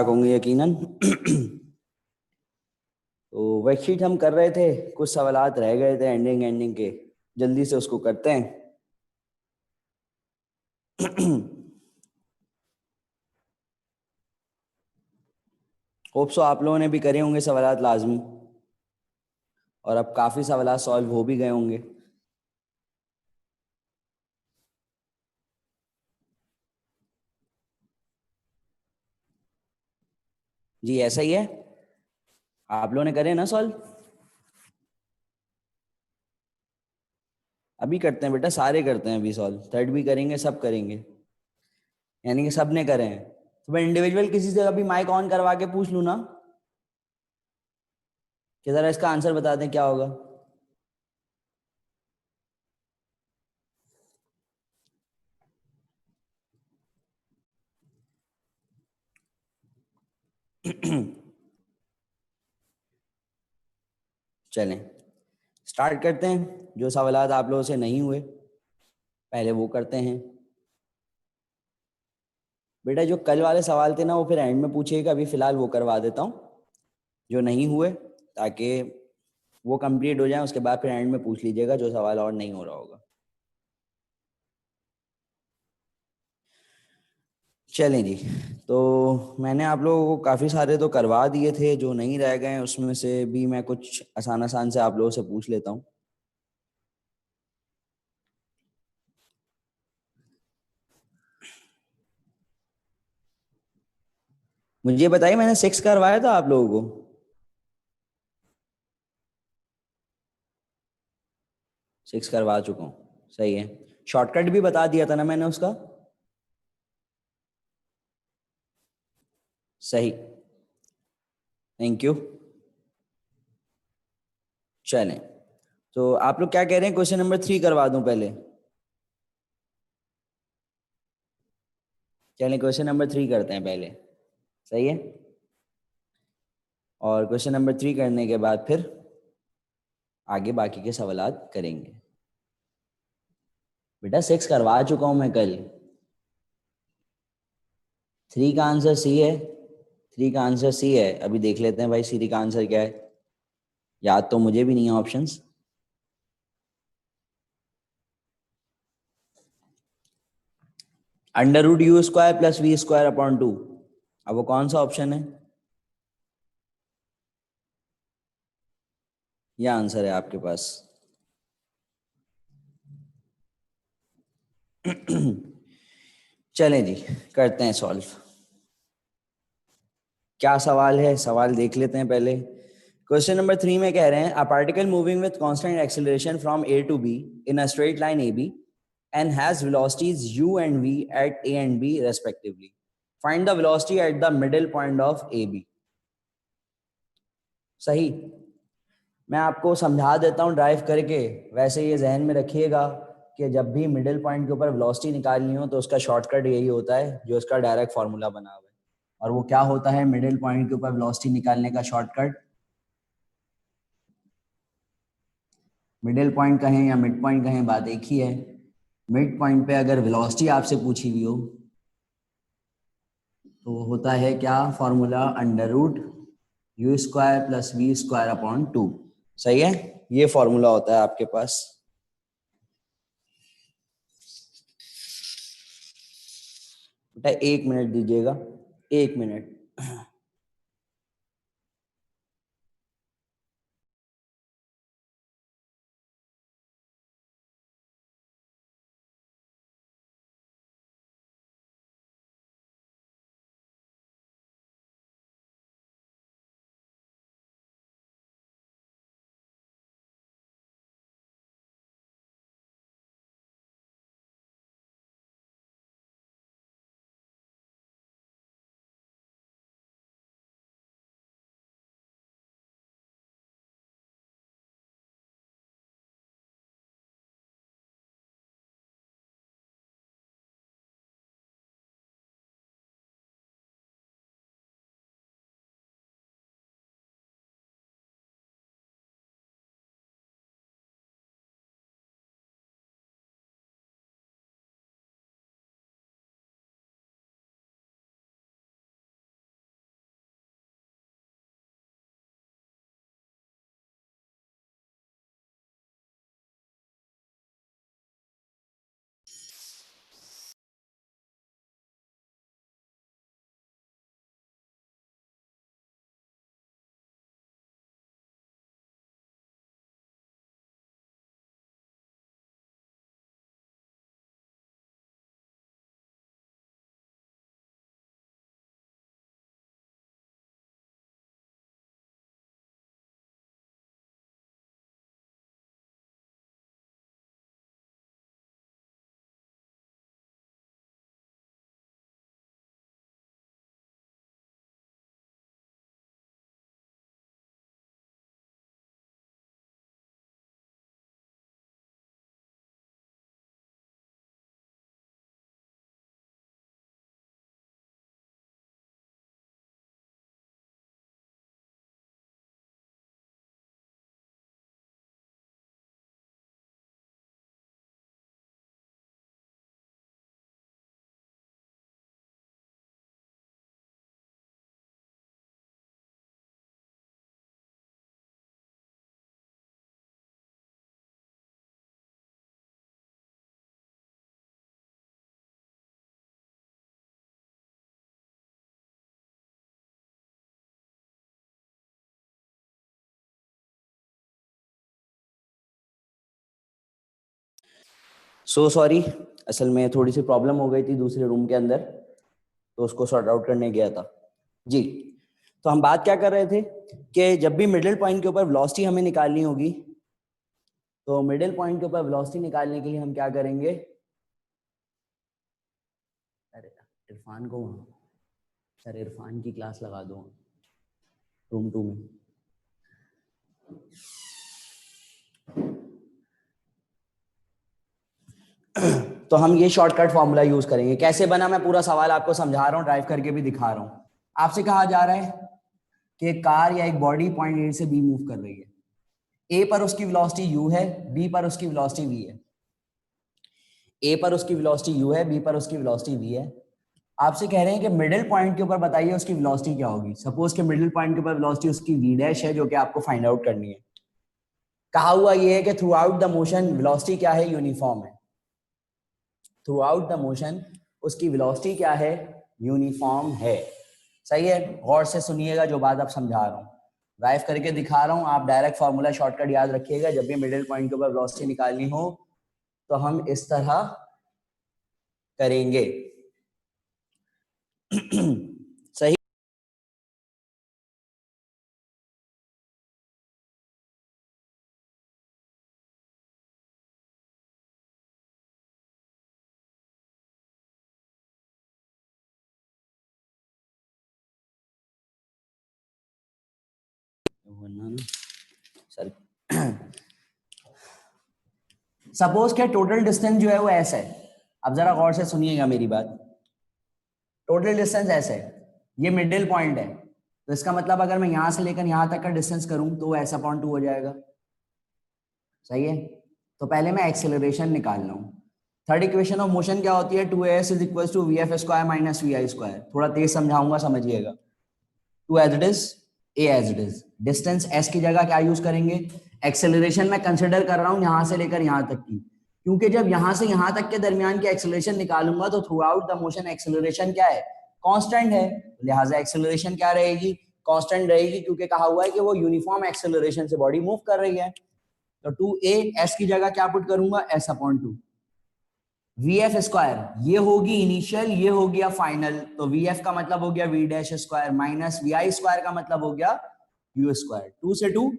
होंगे यकीनन। तो वर्कशीट हम कर रहे थे, कुछ सवालात रह गए थे एंडिंग एंडिंग के, जल्दी से उसको करते हैं। होप सो आप लोगों ने भी करे होंगे सवालात लाजमी, और अब काफ़ी सवालात सॉल्व हो भी गए होंगे। जी ऐसा ही है, आप लोगों ने करे ना सॉल्व? अभी करते हैं बेटा, सारे करते हैं अभी सॉल्व, थर्ड भी करेंगे, सब करेंगे, यानी कि सब ने करे हैं। तो मैं इंडिविजुअल किसी से अभी माइक ऑन करवा के पूछ लूँ ना कि ज़रा इसका आंसर बता दें क्या होगा। चलें स्टार्ट करते हैं। जो सवालात आप लोगों से नहीं हुए पहले वो करते हैं। बेटा जो कल वाले सवाल थे ना वो फिर एंड में पूछिएगा, अभी फ़िलहाल वो करवा देता हूँ जो नहीं हुए, ताकि वो कंप्लीट हो जाए, उसके बाद फिर एंड में पूछ लीजिएगा जो सवाल और नहीं हो रहा होगा। चलें जी, तो मैंने आप लोगों को काफ़ी सारे तो करवा दिए थे, जो नहीं रह गए हैं उसमें से भी मैं कुछ आसान आसान से आप लोगों से पूछ लेता हूँ। मुझे बताइए, मैंने 6 करवाया था आप लोगों को? 6 करवा चुका हूँ, सही है। शॉर्टकट भी बता दिया था ना मैंने उसका? सही, थैंक यू। चलें, तो आप लोग क्या कह रहे हैं, क्वेश्चन नंबर 3 करवा दूं पहले? चलें क्वेश्चन नंबर 3 करते हैं पहले, सही है। और क्वेश्चन नंबर 3 करने के बाद फिर आगे बाकी के सवालात करेंगे। बेटा 6 करवा चुका हूं मैं कल। 3 का आंसर सी है, 3 का आंसर सी है। अभी देख लेते हैं भाई सी का आंसर क्या है, याद तो मुझे भी नहीं है options. Under root u square plus v square upon 2, अब वो कौन सा ऑप्शन है? यह आंसर है आपके पास। चलें जी, करते हैं सॉल्व। क्या सवाल है, सवाल देख लेते हैं पहले। क्वेश्चन नंबर 3 में कह रहे हैं a particle moving with constant acceleration from A to B in a straight line A B and has velocities u and v at a and b respectively. Find the velocity at the middle point of AB. सही। मैं आपको समझा देता हूँ drive करके, वैसे ये जहन में रखिएगा कि जब भी मिडिल पॉइंट के ऊपर वेलोसिटी निकालनी हो तो उसका शॉर्टकट यही होता है जो इसका डायरेक्ट फार्मूला बना हुआ है। और वो क्या होता है मिडिल पॉइंट के ऊपर वेलोसिटी निकालने का शॉर्टकट? मिडिल पॉइंट कहें या मिड पॉइंट कहें, बात एक ही है। मिड पॉइंट पे अगर वेलोसिटी आपसे पूछी हुई हो तो वो होता है क्या formula, under root u square plus v square upon 2। सही है, ये फॉर्मूला होता है आपके पास। बेटा 1 मिनट दीजिएगा, 1 मिनट। सो सॉरी, असल में थोड़ी सी प्रॉब्लम हो गई थी दूसरे रूम के अंदर, तो उसको सॉर्ट आउट करने गया था जी। तो हम बात क्या कर रहे थे कि जब भी मिडिल पॉइंट के ऊपर वेलोसिटी हमें निकालनी होगी, तो मिडिल पॉइंट के ऊपर वेलोसिटी निकालने के लिए हम क्या करेंगे, अरे इरफान को वहाँ, सर इरफान की क्लास लगा दो रूम 2 में। तो हम ये शॉर्टकट फॉर्मूला यूज करेंगे। कैसे बना, मैं पूरा सवाल आपको समझा रहा हूँ, ड्राइव करके भी दिखा रहा हूँ। आपसे कहा जा रहा है कि एक कार या एक बॉडी पॉइंट ए से बी मूव कर रही है, ए पर उसकी वेलोसिटी यू है, बी पर उसकी वेलोसिटी वी है। ए पर उसकी वेलोसिटी यू है, बी पर उसकी वेलोसिटी वी है। आपसे कह रहे हैं कि मिडिल पॉइंट के ऊपर बताइए उसकी वेलोसिटी क्या होगी। सपोज कि मिडिल पॉइंट के ऊपर वेलोसिटी उसकी वी डैश है, जो कि आपको फाइंड आउट करनी है। कहा हुआ ये है कि through out the motion velocity क्या है, यूनिफॉर्म है। थ्रू आउट द मोशन उसकी वेलोसिटी क्या है, यूनिफॉर्म है। सही है, गौर से सुनिएगा जो बात आप समझा रहा हूँ, ड्राइव करके दिखा रहा हूँ। आप डायरेक्ट फार्मूला शॉर्टकट याद रखिएगा, जब भी मिडिल पॉइंट के ऊपर वेलोसिटी निकालनी हो तो हम इस तरह करेंगे। सही। सर सपोज के टोटल डिस्टेंस जो है वो ऐसा है। अब जरा गौर से सुनिएगा मेरी बात। टोटल डिस्टेंस ऐसे है, ये मिडिल पॉइंट है, तो इसका मतलब अगर मैं यहां से लेकर यहां तक का डिस्टेंस करूं तो वो ऐसा पॉइंट 2 हो जाएगा। सही है, तो पहले मैं एक्सेलरेशन निकाल रहा हूं। थर्ड इक्वेशन ऑफ मोशन क्या होती है, 2as is equal to v f square minus v i square. थोड़ा तेज समझाऊंगा, समझिएगा। 2 as it is, a as it is. Distance s की जगह क्या यूज करेंगे, एक्सेलरेशन मैं कंसिडर कर रहा हूं यहां से लेकर यहां तक की, क्योंकि जब यहां से यहां तक के दरमियान की एक्सेलरेशन निकालूंगा तो through out the motion acceleration क्या है, कांस्टेंट है, लिहाजा एक्सेलरेशन क्या रहेगी, कांस्टेंट रहेगी, क्योंकि कहा हुआ है कि वो यूनिफॉर्म एक्सेलरेशन से बॉडी मूव कर रही है। तो 2a s की जगह क्या पुट करूंगा, s upon 2 we f square, ये होगी इनिशियल, ये हो गया फाइनल, तो वी एफ का मतलब हो गया v dash square minus v i square का मतलब हो गया यू स्क्वायर। 2 से 2,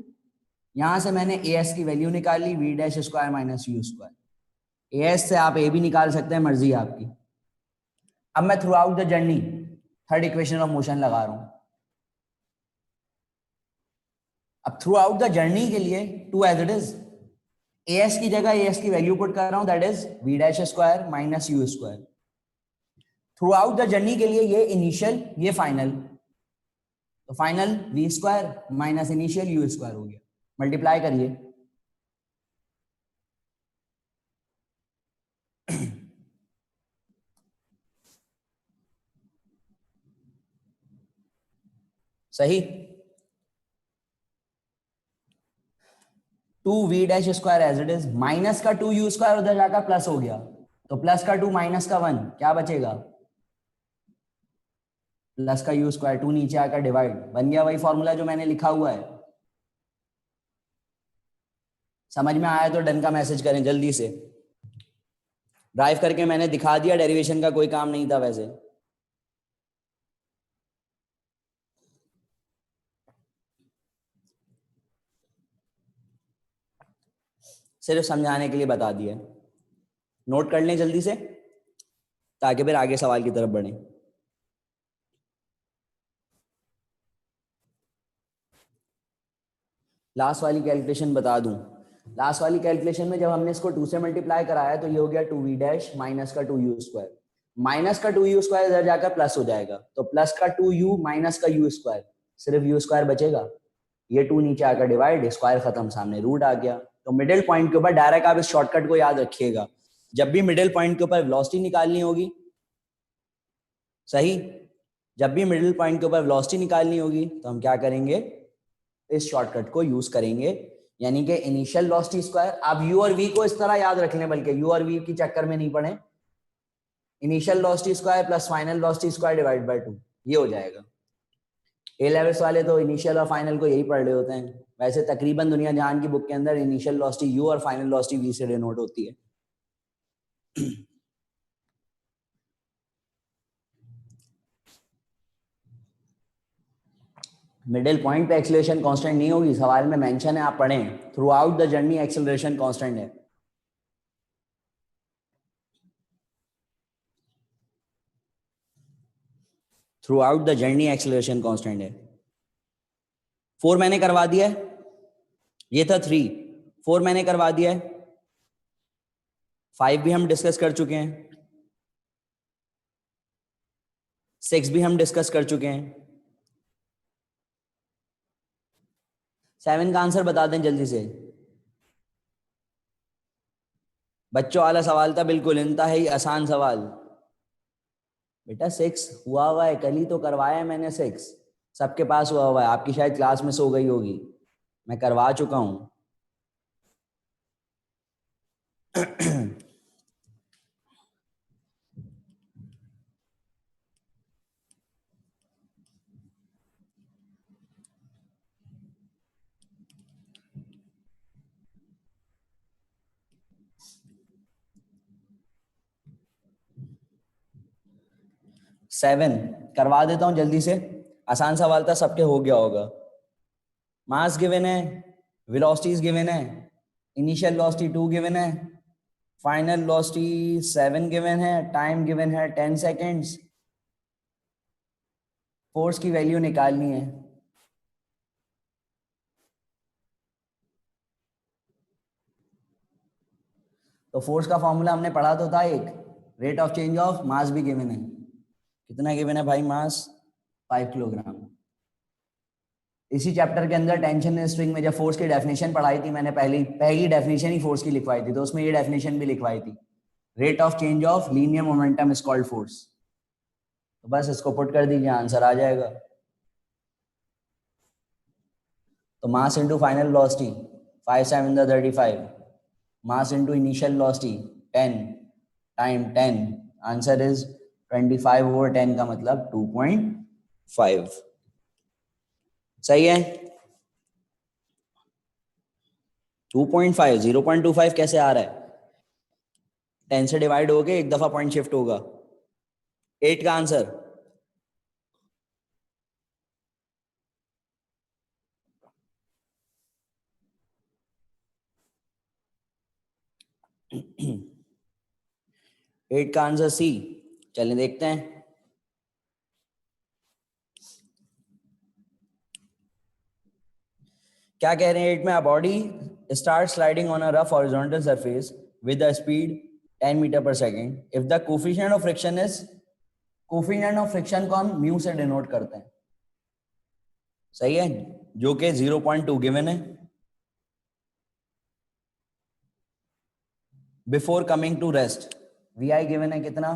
यहां से मैंने ए एस की वैल्यू निकाली, v dash square minus u square. A s से आप ए भी निकाल सकते हैं, मर्जी आपकी। अब मैं through out the journey third equation of motion लगा रहा हूं। अब थ्रू आउट द जर्नी के लिए 2 as it is, a s की जगह ए एस की वैल्यू पुट कर रहा हूं, that is v dash square minus u square. Throughout the journey के लिए ये इनिशियल, ये फाइनल, तो final v square minus initial u square हो गया। मल्टीप्लाई करिए, सही। 2 v dash square as it is, minus का 2 यू स्क्वायर उधर जाकर प्लस हो गया, तो प्लस का 2 माइनस का 1 क्या बचेगा, प्लस का यू स्क्वायर, 2 नीचे आकर डिवाइड, बन गया वही फॉर्मूला जो मैंने लिखा हुआ है। समझ में आया तो डन का मैसेज करें जल्दी से। ड्राइव करके मैंने दिखा दिया, डेरिवेशन का कोई काम नहीं था वैसे। सिर्फ समझाने के लिए बता दिया, नोट कर लें जल्दी से ताकि फिर आगे सवाल की तरफ बढ़ें। लास्ट वाली कैलकुलेशन बता दूं, लास्ट वाली कैलकुलेशन में जब हमने इसको 2 से मल्टीप्लाई कराया तो ये हो गया 2 वी डैश माइनस का 2 यू स्क्वायर, माइनस का 2 यू स्क्वायर इधर जाकर प्लस हो जाएगा, तो प्लस का 2 यू माइनस का यू स्क्वायर, सिर्फ यू स्क्वायर बचेगा, ये 2 नीचे आकर डिवाइड, स्क्वायर खत्म, सामने रूट आ गया। तो मिडिल पॉइंट के ऊपर डायरेक्ट आप इस शॉर्टकट को याद रखिएगा, जब भी मिडिल पॉइंट के ऊपर वेलोसिटी निकालनी होगी, सही, जब भी मिडिल पॉइंट के ऊपर वेलोसिटी निकालनी होगी तो हम क्या करेंगे, इस शॉर्टकट को यूज करेंगे, यानी कि इनिशियल वेलोसिटी स्क्वायर। आप यू और वी को इस तरह याद रख लें, बल्कि यू और वी की चक्कर में नहीं पड़े, initial velocity square plus final velocity square divide by 2, ये हो जाएगा। ए लेवल्स वाले तो इनिशियल और फाइनल को यही पढ़ रहे होते हैं, वैसे तकरीबन दुनिया जहान की बुक के अंदर इनिशियल वेलोसिटी यू और फाइनल वेलोसिटी वी से डिनोट होती है। मिडिल पॉइंट पे एक्सेलरेशन कांस्टेंट नहीं होगी, सवाल में मेंशन है, आप पढ़ें, throughout the journey acceleration constant है। Throughout the journey acceleration constant है। 4 मैंने करवा दिया है, ये था 3, 4 मैंने करवा दिया है, 5 भी हम डिस्कस कर चुके हैं, 6 भी हम डिस्कस कर चुके हैं, 7 का आंसर बता दें जल्दी से। बच्चों वाला सवाल था, बिल्कुल इंतहाई आसान सवाल। बेटा 6 हुआ है, कल ही तो करवाया है मैंने 6, सबके पास हुआ है, आपकी शायद क्लास में सो गई होगी, मैं करवा चुका हूं। 7 करवा देता हूं जल्दी से, आसान सवाल था, सबके हो गया होगा। मास गिवन है, वेलोसिटीज गिवन है, इनिशियल वेलोसिटी 2 गिवन है, फाइनल वेलोसिटी 7 गिवन है, टाइम गिवन है 10 सेकेंड्स, फोर्स की वैल्यू निकालनी है। तो फोर्स का फॉर्मूला हमने पढ़ा तो था एक, rate of change of mass भी गिवन है। कितना गिवन है भाई मास? 5 किलोग्राम। इसी चैप्टर के अंदर टेंशन स्ट्रिंग में जब फोर्स की डेफिनेशन पढ़ाई थी मैंने, पहली डेफिनेशन ही फोर्स की लिखवाई थी, तो उसमें ये डेफिनेशन भी लिखवाई थी, rate of change of linear momentum is called force. तो बस इसको पुट कर दीजिए, आंसर आ जाएगा। तो mass into final velocity 5 7 35, mass into initial velocity 10 time 10, answer is 25/10 का मतलब 2.5। सही है? 2.5, 0.25 कैसे आ रहा है? 10 से डिवाइड हो गए, एक दफा पॉइंट शिफ्ट होगा। 8 का आंसर। एट का आंसर सी। चलिए देखते हैं। क्या कह रहे हैं 8 में? A body start sliding on a rough horizontal surface with a speed 10 metre per second if the coefficient of friction is, coefficient of friction को हम म्यू से डिनोट करते हैं, सही है, जो कि 0.2 गिवन है। Before coming to rest v i given है कितना?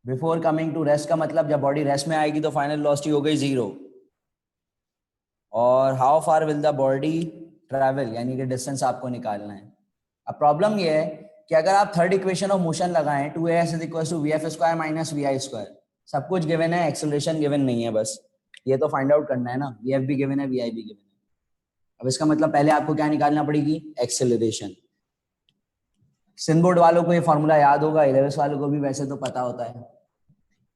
बिफोर कमिंग टू रेस्ट का मतलब जब बॉडी रेस्ट में आएगी तो फाइनल वेलोसिटी हो गई 0। और how far will the body travel, यानी कि डिस्टेंस आपको निकालना है। अब प्रॉब्लम ये है कि अगर आप थर्ड इक्वेशन ऑफ मोशन लगाएं 2as is equal to vf² minus vi², सब कुछ गिवन है, एक्सेलरेशन गिवन नहीं है, बस ये तो फाइंड आउट करना है ना, vf भी गिवन है, vi भी गिवन है। अब इसका मतलब पहले आपको क्या निकालना पड़ेगी? एक्सेलरेशन। सिंबोर्ड वालों को ये फॉर्मूला याद होगा, 11th वालों को भी वैसे तो पता होता है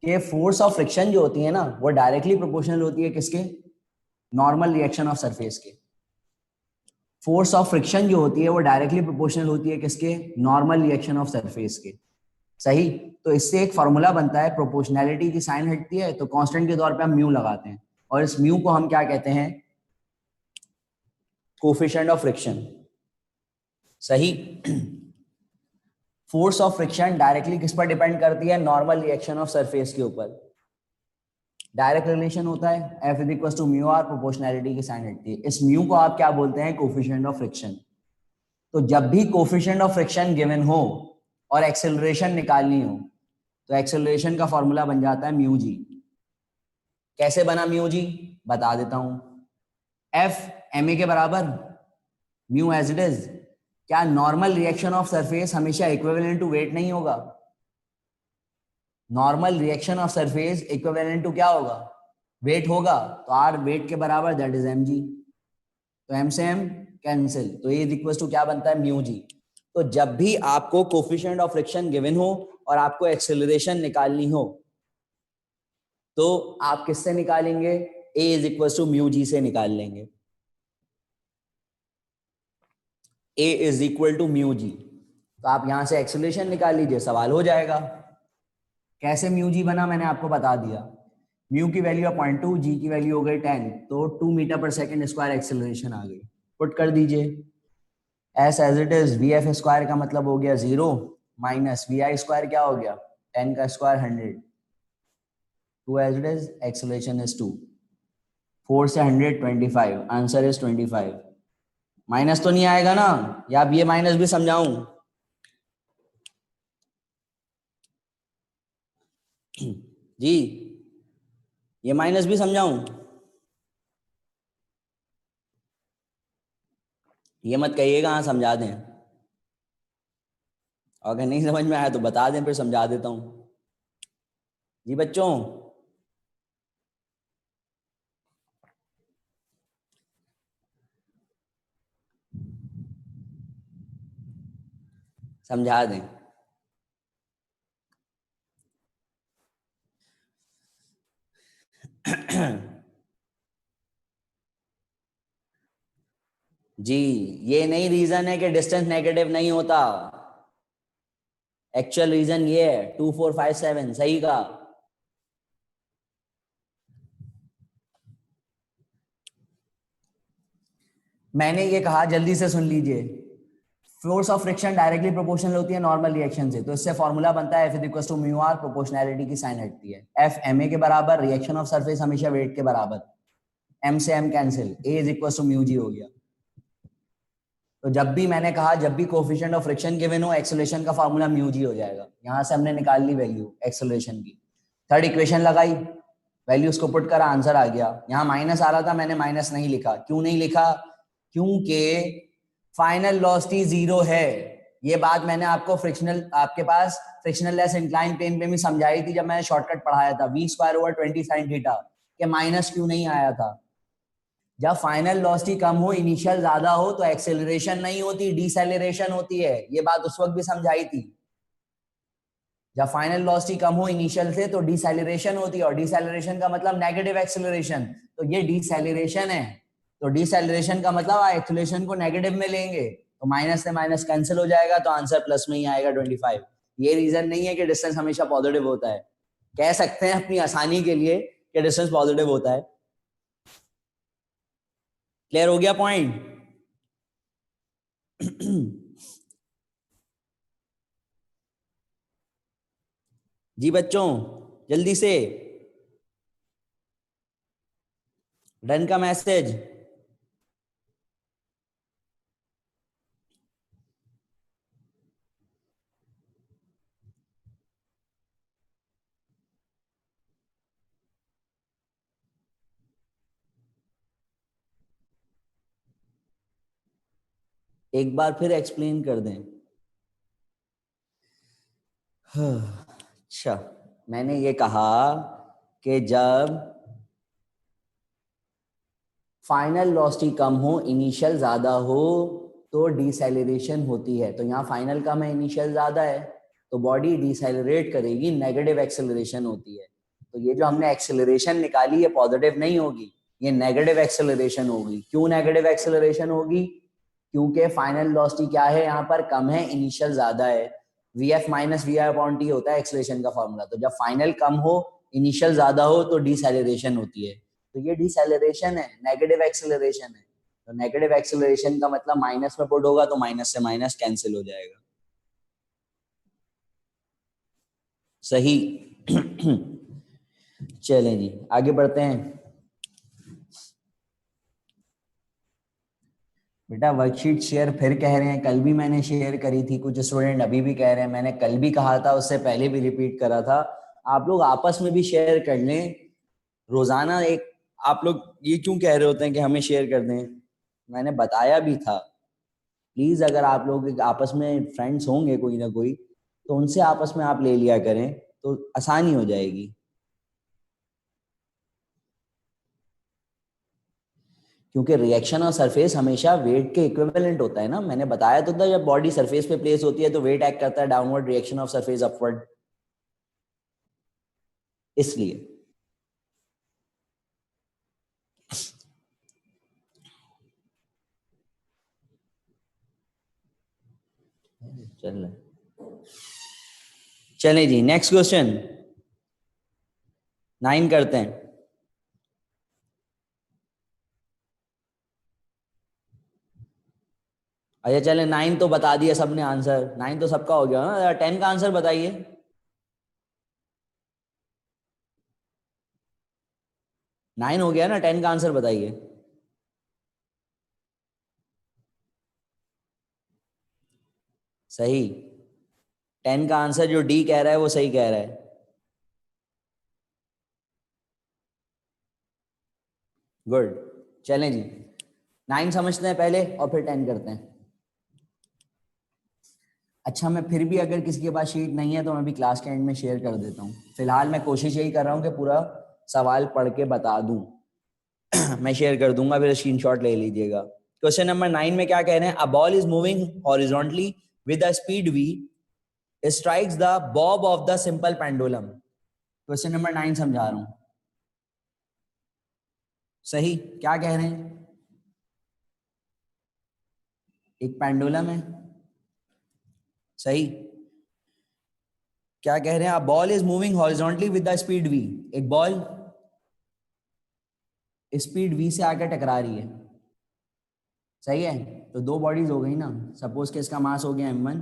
कि फोर्स ऑफ फ्रिक्शन जो होती है ना, वो डायरेक्टली प्रोपोर्शनल होती है किसके? नॉर्मल रिएक्शन ऑफ सरफेस के। फोर्स ऑफ फ्रिक्शन जो होती है वो डायरेक्टली प्रोपोर्शनल होती है किसके? नॉर्मल रिएक्शन ऑफ सरफेस के। सही। तो इससे एक फॉर्मूला बनता है, प्रोपोर्शनैलिटी की साइन हटती है तो कांस्टेंट के तौर पे हम म्यू लगाते हैं, और इस म्यू को हम क्या कहते हैं? Coefficient of friction. सही। फोर्स ऑफ फ्रिक्शन डायरेक्टली किस पर डिपेंड करती है? नॉर्मल रिएक्शन ऑफ सरफेस के ऊपर। डायरेक्ट रिलेशन होता है F is equal to mu R, proportionality की साइन हटती है, इस म्यू को आप क्या बोलते हैं? Coefficient of friction. तो जब भी कोफिशिएंट ऑफ फ्रिक्शन गिवन हो और एक्सेलरेशन निकालनी हो तो एक्सेलरेशन का फॉर्मूला बन जाता है म्यू जी। कैसे बना म्यू जी? बता देता हूं। F ma के बराबर, म्यू एज इट इज। क्या नॉर्मल रिएक्शन ऑफ सरफेस हमेशा इक्विवेलेंट टू वेट नहीं होगा? Normal reaction of surface equivalent to क्या होगा? वेट होगा। तो आर वेट के बराबर, दैट इज mg। तो m से m कैंसिल, तो ये इक्वल टू क्या बनता है? Mu g. तो जब भी आपको कोफिशिएंट ऑफ फ्रिक्शन गिवन हो और आपको एक्सेलरेशन निकालनी हो तो आप किससे निकालेंगे? A is equal to mu g से निकाल लेंगे। A is equal to mu g, तो आप यहां से एक्सेलरेशन निकाल लीजिए, सवाल हो जाएगा। कैसे म्यू जी बना मैंने आपको बता दिया। म्यू की वैल्यू 0.2, जी की वैल्यू हो गई 10, तो 2 metre per second square acceleration आ गई। पुट कर दीजिए s as it is. V f square का मतलब हो गया 0 माइनस वी आई स्क्वायर क्या हो गया 10 का square 100, 2 as it is, acceleration is 2, 4 से 100 25, आंसर इज 25। माइनस तो नहीं आएगा ना, या अब ये माइनस भी समझाऊं? जी ये माइनस भी समझाऊं? ये मत कहिएगा हाँ समझा दें, अगर नहीं समझ में आया तो बता दें, फिर समझा देता हूं। जी बच्चों, समझा दें। जी ये नहीं रीजन है कि डिस्टेंस नेगेटिव नहीं होता, एक्चुअल रीजन ये है 2457 सही का। मैंने ये कहा, जल्दी से सुन लीजिए, force of friction directly proportional होती है नॉर्मल रिएक्शन से, तो इससे फॉर्मूला बनता है F equal to mu R, proportionality की साइन हटती है, F ma के बराबर, रिएक्शन ऑफ सरफेस हमेशा वेट के बराबर, m से m cancel, A is equal to mu g हो गया। तो जब भी मैंने कहा, जब भी कोफिशिएंट ऑफ फ्रिक्शन गिवन हो, एक्सेलरेशन का फार्मूला म्यू जी हो जाएगा। यहां से हमने निकाल ली वैल्यू एक्सेलरेशन की, थर्ड इक्वेशन लगाई, वैल्यूज को पुट करा, आंसर आ गया। यहाँ माइनस आ रहा था, मैंने माइनस नहीं लिखा। क्यों नहीं लिखा? क्योंकि फाइनल वेलोसिटी 0 है। ये बात मैंने आपको फ्रिक्शनल, आपके पास फ्रिक्शनल लेस इंक्लाइन प्लेन पे भी समझाई थी जब मैंने शॉर्टकट पढ़ाया था, v square over 20 sine theta, कि माइनस क्यों नहीं आया था। जब फाइनल वेलोसिटी कम हो, इनिशियल ज्यादा हो, तो एक्सेलरेशन नहीं होती, डिसेलरेशन होती है। ये बात उस वक्त भी समझाई थी। जब फाइनल वेलोसिटी कम हो इनिशियल से तो डिसेलरेशन होती है, और डिसेलरेशन का मतलब नेगेटिव एक्सेलरेशन, तो ये डिसेलरेशन है। तो डिसेलरेशन का मतलब एक्सेलरेशन को नेगेटिव में लेंगे, तो माइनस से माइनस कैंसिल हो जाएगा, तो आंसर प्लस में ही आएगा 25। ये रीजन नहीं है कि डिस्टेंस हमेशा पॉजिटिव होता है। कह सकते हैं अपनी आसानी के लिए कि डिस्टेंस पॉजिटिव होता है। क्लियर हो गया पॉइंट? जी बच्चों, जल्दी से डन का मैसेज। एक बार फिर एक्सप्लेन कर दें। अच्छा, मैंने ये कहा कि जब फाइनल वेलोसिटी कम हो, इनिशियल ज्यादा हो, तो डिसेलरेशन होती है। तो यहाँ फाइनल कम है, इनिशियल ज्यादा है, तो बॉडी डिसेलरेट करेगी, नेगेटिव एक्सेलरेशन होती है। तो ये जो हमने एक्सेलरेशन निकाली है पॉजिटिव नहीं होगी, ये नेगेटिव एक्सेलरेशन होगी। क्यों नेगेटिव एक्सेलरेशन होगी? क्योंकि फाइनल वेलोसिटी क्या है यहाँ पर, कम है, इनिशियल ज्यादा है। V f minus v i upon t होता है एक्सेलरेशन का फॉर्मूला। तो जब फाइनल कम हो, इनिशियल ज्यादा हो, तो डिसेलरेशन होती है। तो ये डिसेलरेशन है, नेगेटिव एक्सेलरेशन है। तो नेगेटिव एक्सेलरेशन का मतलब माइनस में पुट होगा, तो माइनस से माइनस कैंसिल हो जाएगा। सही। चलें जी, आगे बढ़ते हैं। बेटा वर्कशीट शेयर फिर कह रहे हैं, कल भी मैंने शेयर करी थी, कुछ स्टूडेंट अभी भी कह रहे हैं, मैंने कल भी कहा था, उससे पहले भी रिपीट करा था। आप लोग आपस में भी शेयर कर लें रोजाना। एक आप लोग ये क्यों कह रहे होते हैं कि हमें शेयर कर दें? मैंने बताया भी था, प्लीज अगर आप लोग आपस में फ्रेंड्स होंगे कोई ना कोई, तो उनसे आपस में आप ले लिया करें, तो आसानी हो जाएगी। क्योंकि रिएक्शन ऑफ सरफेस हमेशा वेट के इक्विवेलेंट होता है ना, मैंने बताया तो था, जब बॉडी सरफेस पे प्लेस होती है तो वेट एक्ट करता है downward, reaction of surface upward, इसलिए। चले जी नेक्स्ट क्वेश्चन 9 करते हैं। अच्छा चले 9 तो बता दिया सबने आंसर, 9 तो सबका हो गया ना, 10 का आंसर बताइए। 9 हो गया ना, 10 का आंसर बताइए। सही, 10 का आंसर जो डी कह रहा है वो सही कह रहा है। गुड, चलें जी 9 समझते हैं पहले और फिर 10 करते हैं। अच्छा मैं फिर भी अगर किसी के पास शीट नहीं है तो मैं भी क्लास के एंड में शेयर कर देता हूँ। फिलहाल मैं कोशिश यही कर रहा हूँ कि पूरा सवाल पढ़ के बता दूं। मैं शेयर कर दूंगा, फिर स्क्रीनशॉट ले लीजिएगा। क्वेश्चन नंबर 9 में क्या कह रहे हैं, a ball is moving horizontally with a speed v strikes the Bob of the simple pendulum. Question number 9 समझा रहा हूं। सही, क्या कह रहे हैं, एक पेंडुलम है। सही, क्या कह रहे हैं, ball is moving horizontally with the speed v, एक बॉल स्पीड v से आकर टकरा रही है। सही है, तो दो बॉडीज हो गई ना, सपोज कि इसका मास हो गया m1,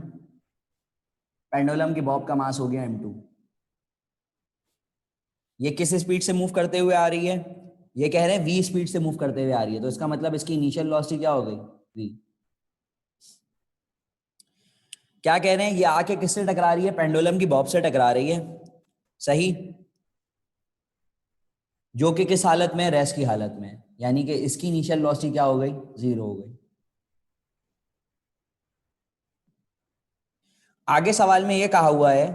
पेंडुलम की बॉब का मास हो गया m2। ये किस स्पीड से मूव करते हुए आ रही है, ये कह रहे हैं v स्पीड से मूव करते हुए आ रही है, तो इसका मतलब इसकी इनिशियल वेलोसिटी क्या हो गई, v। क्या कह रहे हैं, ये आके किससे टकरा रही है, पेंडुलम की बॉब से टकरा रही है। सही, जो कि किस हालत में, रेस्ट की हालत में, यानी कि इसकी इनिशियल वेलोसिटी क्या हो गई, 0 हो गई। आगे सवाल में ये कहा हुआ है,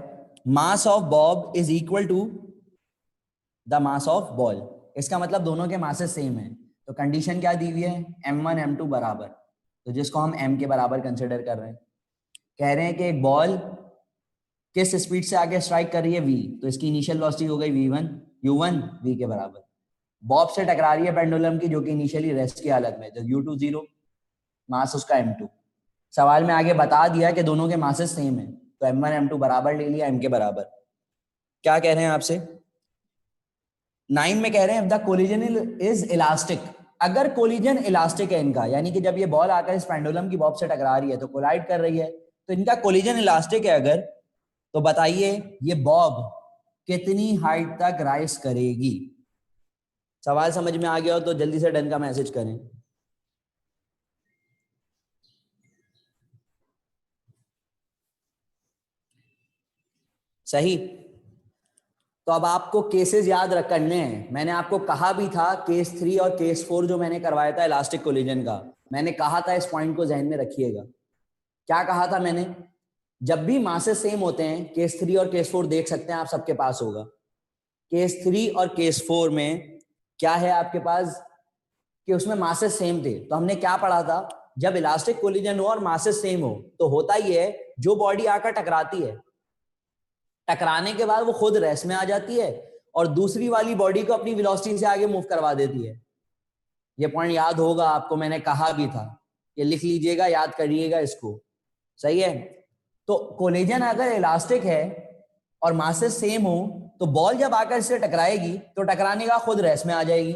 mass of bob is equal to the mass of ball. इसका मतलब दोनों के मासेस सेम है, तो कंडीशन क्या दी हुई है, m1 m2 बराबर, तो जिसको हम m के बराबर कंसिडर कर रहे हैं। कह रहे हैं कि एक बॉल किस स्पीड से आगे स्ट्राइक कर रही है v, तो इसकी इनिशियल वेलोसिटी हो गई v1 u1 v के बराबर। बॉब से टकरा रही है पेंडुलम की, जो कि इनिशियली रेस्ट की हालत में, तो u2 0, मास उसका m2। सवाल में आगे बता दिया कि दोनों के मासेस सेम है, तो m1 m2 बराबर ले लिया m के बराबर। क्या कह रहे हैं आपसे, 9 में कह रहे हैं द कोलिजन इज इलास्टिक। अगर कोलिजन इलास्टिक है इनका, यानी कि जब ये बॉल आकर इस पेंडुलम की बॉब से टकरा रही है तो कोलाइड कर रही है, तो इनका कोलिजन इलास्टिक है अगर, तो बताइए ये बॉब कितनी हाइट तक राइज करेगी। सवाल समझ में आ गया हो तो जल्दी से डन का मैसेज करें। सही, तो अब आपको केसेस याद रख करने हैं। मैंने आपको कहा भी था केस 3 और केस 4 जो मैंने करवाया था इलास्टिक कोलिजन का, मैंने कहा था इस पॉइंट को ध्यान में रखिएगा। क्या कहा था मैंने, जब भी मासेस सेम होते हैं, केस 3 और केस 4 देख सकते हैं आप सबके पास होगा, केस 3 और केस 4 में क्या है आपके पास कि उसमें मासेस सेम थे। तो हमने क्या पढ़ा था, जब इलास्टिक कोलिजन हो और मासेस सेम हो तो होता ही है, जो बॉडी आकर टकराती है, टकराने के बाद वो खुद रेस्ट में आ जाती है और दूसरी वाली बॉडी को अपनी वेलोसिटी से आगे मूव करवा देती है। ये पॉइंट याद होगा आपको, मैंने कहा भी था, ये लिख लीजिएगा, याद करिएगा इसको। सही है, तो कोलिजन अगर इलास्टिक है और मासेस सेम हो तो बॉल जब आकर इससे टकराएगी तो टकराने का खुद रेस्ट में आ जाएगी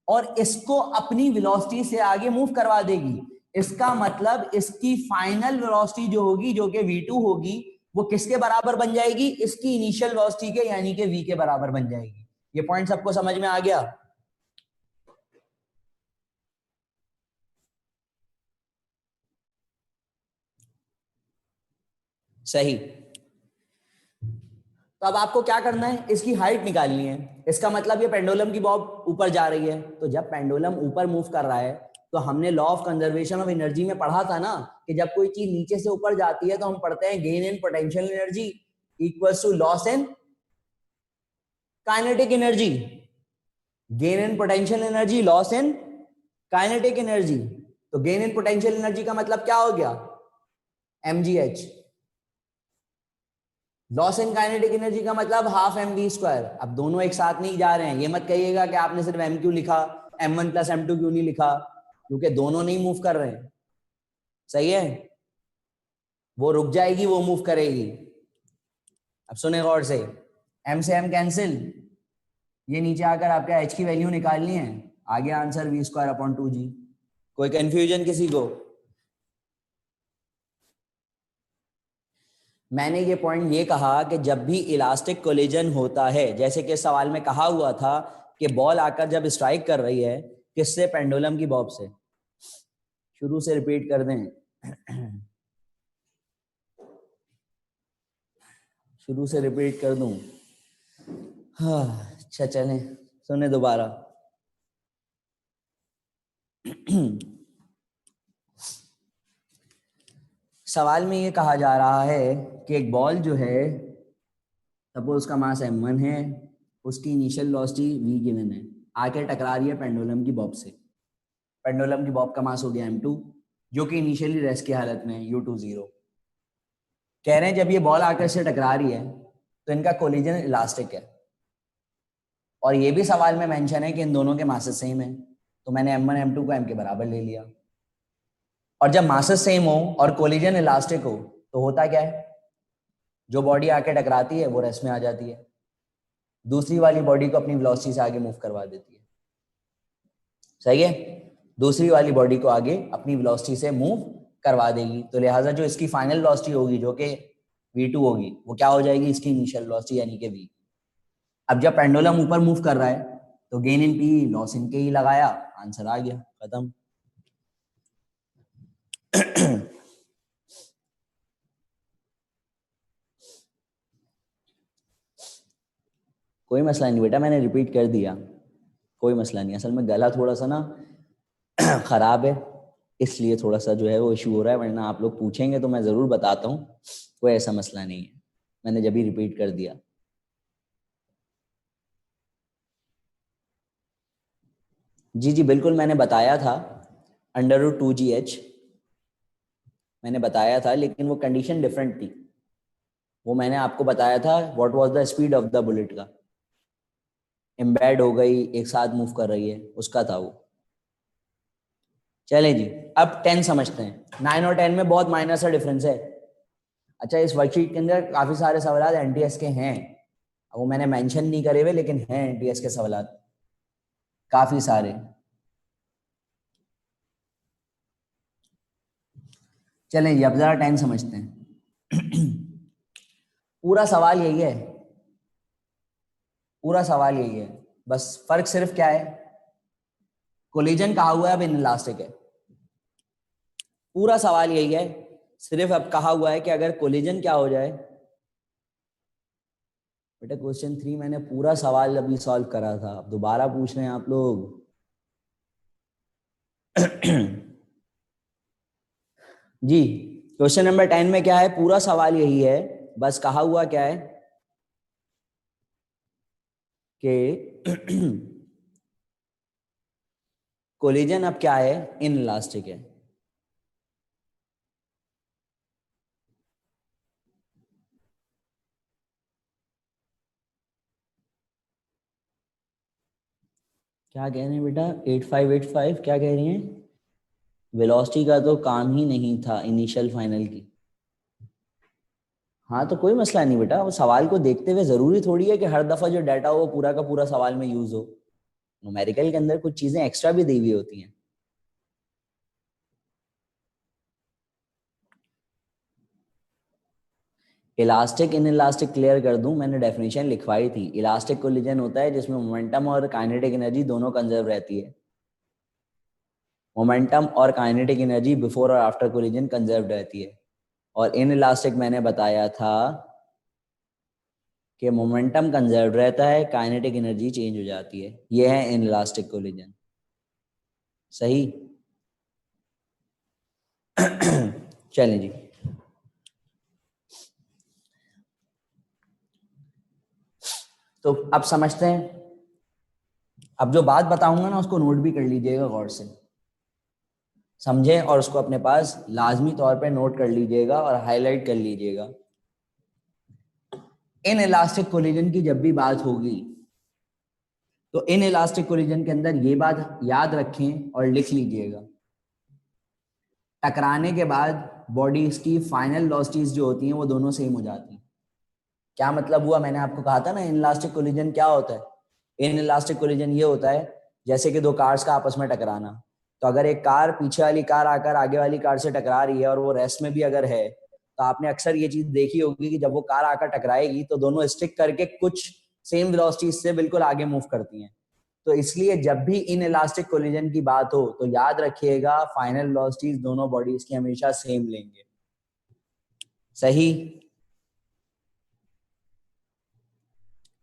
और इसको अपनी वेलोसिटी से आगे मूव करवा देगी। इसका मतलब इसकी फाइनल वेलोसिटी जो होगी, जो कि v2 होगी, वो किसके बराबर बन जाएगी, इसकी इनिशियल वेलोसिटी के, यानी कि v के बराबर बन जाएगी। ये पॉइंट सबको समझ में आ गया। सही, तो अब आपको क्या करना है, इसकी हाइट निकालनी है। इसका मतलब ये पेंडुलम की बॉब ऊपर जा रही है, तो जब पेंडुलम ऊपर मूव कर रहा है तो हमने law of conservation of energy में पढ़ा था ना कि जब कोई चीज नीचे से ऊपर जाती है तो हम पढ़ते हैं gain in potential energy equals to loss in kinetic energy. Gain in potential energy, loss in kinetic energy, तो गेन इन पोटेंशियल एनर्जी का मतलब क्या हो गया, mgh। Loss in kinetic energy का मतलब हाफ mv²। अब दोनों एक साथ नहीं जा रहे हैं, ये मत कहिएगा कि आपने सिर्फ m क्यों लिखा, m1 प्लस m2 क्यों नहीं लिखा, क्योंकि दोनों नहीं मूव कर रहे हैं। सही है, वो रुक जाएगी, वो मूव करेगी। अब सुने गौर से, m से m कैंसिल, ये नीचे आकर आपका h की वैल्यू निकालनी है, आ गया आंसर v²/2g। कोई कंफ्यूजन किसी को? मैंने ये पॉइंट ये कहा कि जब भी इलास्टिक कोलिजन होता है, जैसे कि सवाल में कहा हुआ था कि बॉल आकर जब स्ट्राइक कर रही है किससे, पेंडुलम की बॉब से। शुरू से रिपीट कर दें, शुरू से रिपीट कर दूं? हाँ अच्छा चलें, सुने दोबारा। सवाल में ये कहा जा रहा है कि एक बॉल जो है, सपोज उसका मास m1 है, उसकी इनिशियल वेलोसिटी v गिवन है, आके टकरा रही है पेंडुलम की बॉब से। पेंडुलम की बॉब का मास हो गया m2, जो कि इनिशियली रेस्ट की हालत में है u2 0। कह रहे हैं जब ये बॉल आकर से टकरा रही है तो इनका कोलिजन इलास्टिक है, और ये भी सवाल में मेंशन है कि इन दोनों के मासेस सेम है, तो मैंने m1 m2 को m के बराबर ले लिया। और जब मासेस सेम हो और कोलिजन इलास्टिक हो तो होता क्या है, जो बॉडी आके टकराती है वो रेस्ट में आ जाती है, दूसरी वाली बॉडी को अपनी वेलोसिटी से आगे मूव करवा देती है। सही है, दूसरी वाली बॉडी को आगे अपनी वेलोसिटी से मूव करवा देगी, तो लिहाजा जो इसकी फाइनल वेलोसिटी होगी जो कि v2 होगी, वो क्या हो जाएगी, इसकी इनिशियल वेलोसिटी यानी कि v। अब जब पेंडुलम ऊपर मूव कर रहा है तो gain in p loss in k ही लगाया, आंसर आ गया, खत्म। कोई मसला नहीं बेटा, मैंने रिपीट कर दिया, कोई मसला नहीं। असल में गला थोड़ा सा ना खराब है, इसलिए थोड़ा सा जो है वो इशू हो रहा है, वरना आप लोग पूछेंगे तो मैं जरूर बताता हूँ, कोई ऐसा मसला नहीं है, मैंने जब भी रिपीट कर दिया। जी जी बिल्कुल, मैंने बताया था √2gh मैंने बताया था, लेकिन वो कंडीशन डिफरेंट थी। वो मैंने आपको बताया था what was the speed of the bullet का, एम्बेड हो गई, एक साथ मूव कर रही है, उसका था वो। चले जी, अब 10 समझते हैं। 9 और 10 में बहुत माइनर सा डिफरेंस है। अच्छा, इस वर्कशीट के अंदर काफी सारे सवाल एनटीएस के हैं, वो मैंने मेंशन नहीं करे हुए, लेकिन हैं एनटीएस के सवाल काफी सारे। चलें जी, अब जरा 10 समझते हैं। पूरा सवाल यही है, पूरा सवाल यही है, बस फर्क सिर्फ क्या है, कोलिजन कहा हुआ है, अब इनइलास्टिक है। पूरा सवाल यही है, सिर्फ अब कहा हुआ है कि अगर कोलिजन क्या हो जाए। बेटा क्वेश्चन 3 मैंने पूरा सवाल अभी सॉल्व करा था, अब दोबारा पूछ रहे हैं आप लोग। जी, क्वेश्चन नंबर 10 में क्या है, पूरा सवाल यही है, बस कहा हुआ क्या है कि कोलिजन अब क्या है, इनइलास्टिक है। क्या कह रहे हैं बेटा, 8585 क्या कह रही हैं, वेलोसिटी का तो काम ही नहीं था इनिशियल फाइनल की। हाँ तो कोई मसला नहीं बेटा, वो सवाल को देखते हुए जरूरी थोड़ी है कि हर दफा जो डाटा हो पूरा का पूरा सवाल में यूज हो, न्यूमेरिकल के अंदर कुछ चीजें एक्स्ट्रा भी दी हुई होती हैं। इलास्टिक इन इलास्टिक क्लियर कर दूं, मैंने डेफिनेशन लिखवाई थी। इलास्टिक कोलिजन होता है जिसमें मोमेंटम और काइनेटिक एनर्जी दोनों कंजर्व रहती है। मोमेंटम और काइनेटिक एनर्जी बिफोर और आफ्टर कोलिजन कंजर्व रहती है। और इन इलास्टिक मैंने बताया था कि मोमेंटम कंजर्व रहता है, काइनेटिक एनर्जी चेंज हो जाती है। ये है इन इलास्टिक कोलिजन। सही। चलें जी, तो अब समझते हैं। अब जो बात बताऊंगा ना उसको नोट भी कर लीजिएगा गौर से। समझे, और उसको अपने पास लाजमी तौर पे नोट कर लीजिएगा और हाईलाइट कर लीजिएगा। इन इलास्टिक कोलिजन की जब भी बात होगी तो इन इलास्टिक कोलिजन के अंदर ये बात याद रखें और लिख लीजिएगा, टकराने के बाद बॉडीज की फाइनल वेलोसिटीज जो होती हैं वो दोनों सेम हो जाती हैं। क्या मतलब हुआ, मैंने आपको कहा था ना इन इलास्टिक कोलिजन क्या होता है। इन इलास्टिक कोलिजन ये होता है जैसे कि दो कार्स का आपस में टकराना। तो अगर एक कार पीछे वाली कार आकर आगे वाली कार से टकरा रही है और वो रेस्ट में भी अगर है, तो आपने अक्सर ये चीज देखी होगी कि जब वो कार आकर टकराएगी तो दोनों स्टिक करके कुछ सेम वेलोसिटीज से बिल्कुल आगे मूव करती हैं। तो इसलिए जब भी इन इलास्टिक कोलिजन की बात हो तो याद रखिएगा फाइनल वेलोसिटीज दोनों बॉडीज की हमेशा सेम लेंगे। सही।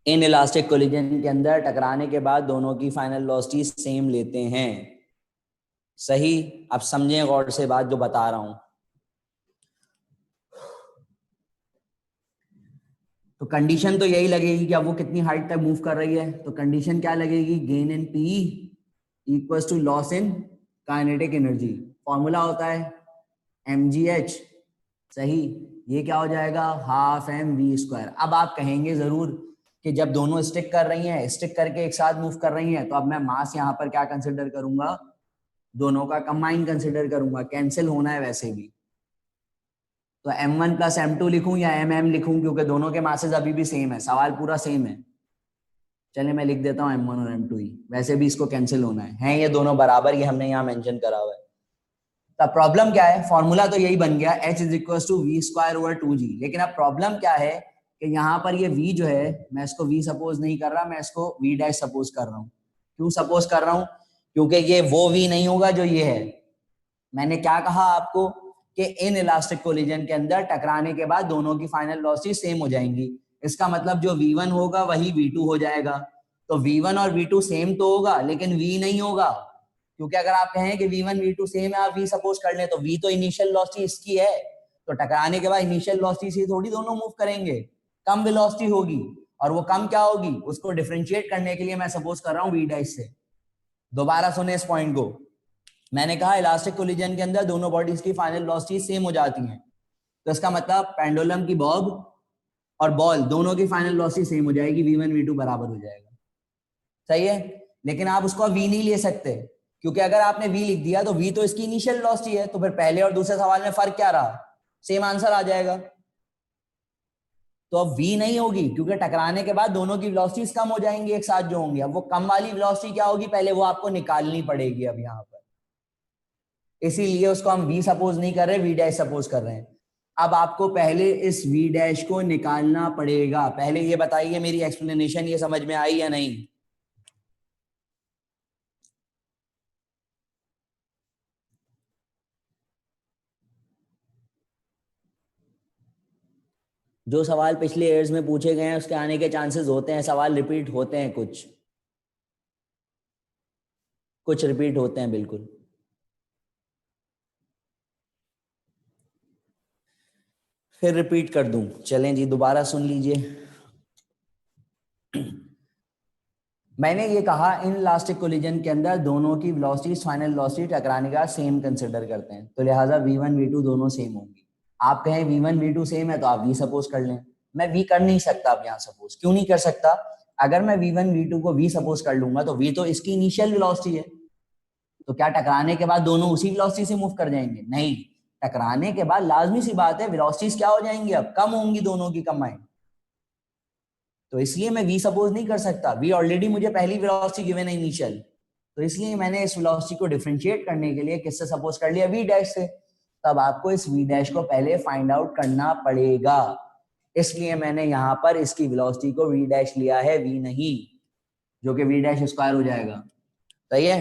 इन इलास्टिक कोलिजन के अंदर टकराने के बाद दोनों की फाइनल वेलोसिटी सेम लेते हैं। सही। अब समझें गौर से बात जो बता रहा हूं। तो कंडीशन तो यही लगेगी कि अब वो कितनी हाइट तक मूव कर रही है। तो कंडीशन क्या लगेगी, gain in P equals to loss in kinetic energy. Formula होता है mgh। सही। ये क्या हो जाएगा, हाफ एम वी स्क्वायर। अब आप कहेंगे जरूर कि जब दोनों स्टिक कर रही हैं, स्टिक करके एक साथ मूव कर रही हैं, तो अब मैं मास यहाँ पर क्या कंसिडर करूंगा, दोनों का कंबाइन कंसिडर करूंगा, कैंसिल होना है वैसे भी। तो m1 प्लस m2 लिखूं या mm लिखूं, क्योंकि दोनों के मासेस अभी भी सेम है, सवाल पूरा सेम है। चलिए मैं लिख देता हूँ m1 और m2 ही, वैसे भी इसको कैंसिल होना है ये दोनों बराबर, ये हमने यहाँ मेंशन करा हुआ है। तब प्रॉब्लम क्या है, फॉर्मूला तो यही बन गया h is equal to v square over 2g। लेकिन अब प्रॉब्लम क्या है कि यहाँ पर ये v जो है, मैं इसको v सपोज नहीं कर रहा, मैं इसको v डैश सपोज कर रहा हूँ। क्यों सपोज कर रहा हूँ, क्योंकि ये वो v नहीं होगा जो ये है। मैंने क्या कहा आपको कि इन इलास्टिक कोलिजन के अंदर टकराने के बाद दोनों की फाइनल वेलोसिटी सेम हो जाएंगी। इसका मतलब जो v1 होगा वही v2 हो जाएगा। तो v1 और v2 सेम तो होगा लेकिन v नहीं होगा, क्योंकि अगर आप कहें कि v1 v2 सेम है, आप v सपोज कर लें, तो v तो इनिशियल वेलोसिटी इसकी है। तो टकराने के बाद इनिशियल वेलोसिटी से थोड़ी दोनों मूव करेंगे, कम वेलोसिटी होगी। और वो कम क्या होगी, उसको डिफरेंशिएट करने के लिए मैं सपोज कर रहा हूँ v डैश से। दोबारा सुने इस पॉइंट को, मैंने कहा इलास्टिक कोलिजन के अंदर दोनों बॉडीज की फाइनल वेलोसिटी सेम हो जाती हैं। तो इसका मतलब पेंडुलम की बॉब और बॉल दोनों की फाइनल वेलोसिटी सेम हो जाएगी, v1 v2 बराबर हो जाएगा। सही है। लेकिन आप उसको v नहीं ले सकते, क्योंकि अगर आपने v लिख दिया तो v तो इसकी इनिशियल वेलोसिटी है, तो फिर पहले और दूसरे सवाल में फर्क क्या रहा, सेम आंसर आ जाएगा। तो अब v नहीं होगी, क्योंकि टकराने के बाद दोनों की वेलोसिटीज कम हो जाएंगी एक साथ जो होंगी। अब वो कम वाली वेलोसिटी क्या होगी, पहले वो आपको निकालनी पड़ेगी अब यहाँ पर, इसीलिए उसको हम v सपोज नहीं कर रहे, v डैश सपोज कर रहे हैं। अब आपको पहले इस v डैश को निकालना पड़ेगा। पहले ये बताइए मेरी एक्सप्लेनेशन ये समझ में आई या नहीं। जो सवाल पिछले ईयर्स में पूछे गए हैं उसके आने के चांसेस होते हैं, सवाल रिपीट होते हैं, कुछ कुछ रिपीट होते हैं बिल्कुल। फिर रिपीट कर दूं, चलें जी दोबारा सुन लीजिए। मैंने ये कहा इन इलास्टिक कोलिजन के अंदर दोनों की वेलोसिटी फाइनल वेलोसिटी टकराने का सेम कंसिडर करते हैं, तो लिहाजा v1 v2 दोनों सेम होंगी। आप कहें v1 v2 सेम है तो आप v सपोज कर लें। मैं v कर नहीं सकता अब यहाँ सपोज, क्यों नहीं कर सकता, अगर मैं v1 v2 को v सपोज कर लूंगा तो v तो इसकी इनिशियल वेलोसिटी है। तो क्या टकराने के बाद दोनों उसी वेलोसिटी से मूव कर जाएंगे, नहीं। टकराने के बाद लाजमी सी बात है वेलोसिटीज क्या हो जाएंगी, अब कम होंगी दोनों की कंबाइंड। तो इसलिए मैं v सपोज नहीं कर सकता, v ऑलरेडी मुझे पहली वेलोसिटी गिवन है इनिशियल। तो इसलिए मैंने इस वेलोसिटी को डिफरेंशिएट करने के लिए किससे सपोज कर लिया, v डैश से। तब आपको इस v डैश को पहले फाइंड आउट करना पड़ेगा, इसलिए मैंने यहाँ पर इसकी वेलोसिटी को v डैश लिया है, v नहीं, जो कि v डैश स्क्वायर हो जाएगा। सही है।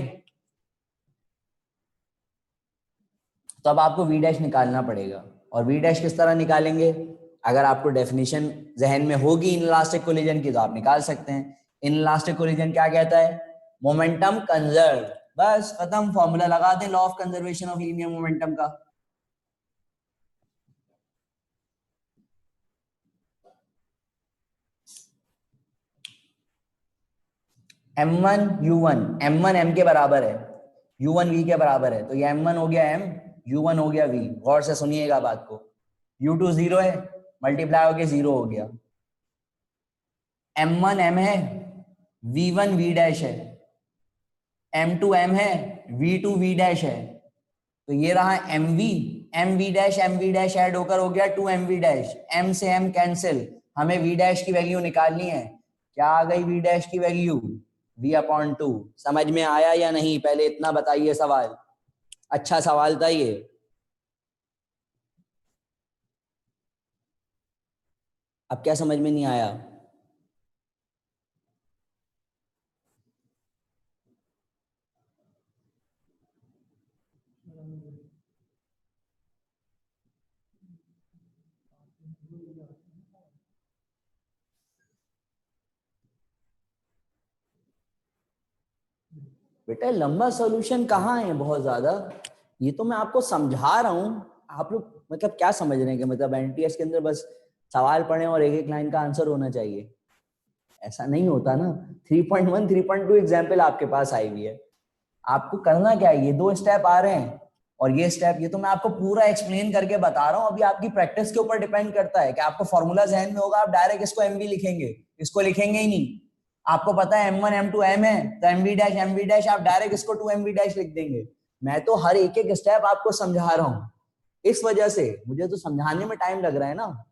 तो अब आपको v डैश निकालना पड़ेगा, और v डैश किस तरह निकालेंगे, अगर आपको डेफिनेशन जहन में होगी इनलास्टिक कोलिजन की तो आप निकाल सकते हैं। इनलास्टिक कोलिजन क्या कहता है, मोमेंटम कंजर्व, बस खत्म, फॉर्मूला लगा दें law of conservation of linear momentum का। m1 u1, m1 m के बराबर है, u1 v के बराबर है, तो ये m1 हो गया m, u1 हो गया v। गौर से सुनिएगा बात को, u2 0 है, मल्टीप्लाई होके 0 हो गया, m1 m है, v1 v डैश है, m2 m है, v2 v डैश है, तो ये रहा mv, mv डैश ऐड होकर हो गया 2mv डैश, m से m कैंसिल, हमें v डैश की वैल्यू निकालनी है। क्या आ गई v डैश की वैल्यू? v/2। समझ में आया या नहीं, पहले इतना बताइए सवाल। अच्छा सवाल था ये। अब क्या समझ में नहीं आया? बेटा लंबा सॉल्यूशन कहाँ है बहुत ज्यादा, ये तो मैं आपको समझा रहा हूँ। आप लोग मतलब क्या समझ रहे हैं कि मतलब एनटीएस के अंदर बस सवाल पढ़े और एक एक लाइन का आंसर होना चाहिए? ऐसा नहीं होता ना। 3.1 3.2 एग्जाम्पल आपके पास आई हुई है, आपको करना क्या है, ये दो स्टेप आ रहे हैं और ये स्टेप, ये तो मैं आपको पूरा एक्सप्लेन करके बता रहा हूँ। अभी आपकी प्रैक्टिस के ऊपर डिपेंड करता है कि आपको फॉर्मूला जहन में होगा, आप डायरेक्ट इसको एमवी लिखेंगे, इसको लिखेंगे ही नहीं। आपको पता है m1 m2 m है, तो mv डैश आप डायरेक्ट इसको 2mv डैश लिख देंगे। मैं तो हर एक एक स्टेप आपको समझा रहा हूँ, इस वजह से मुझे तो समझाने में टाइम लग रहा है ना।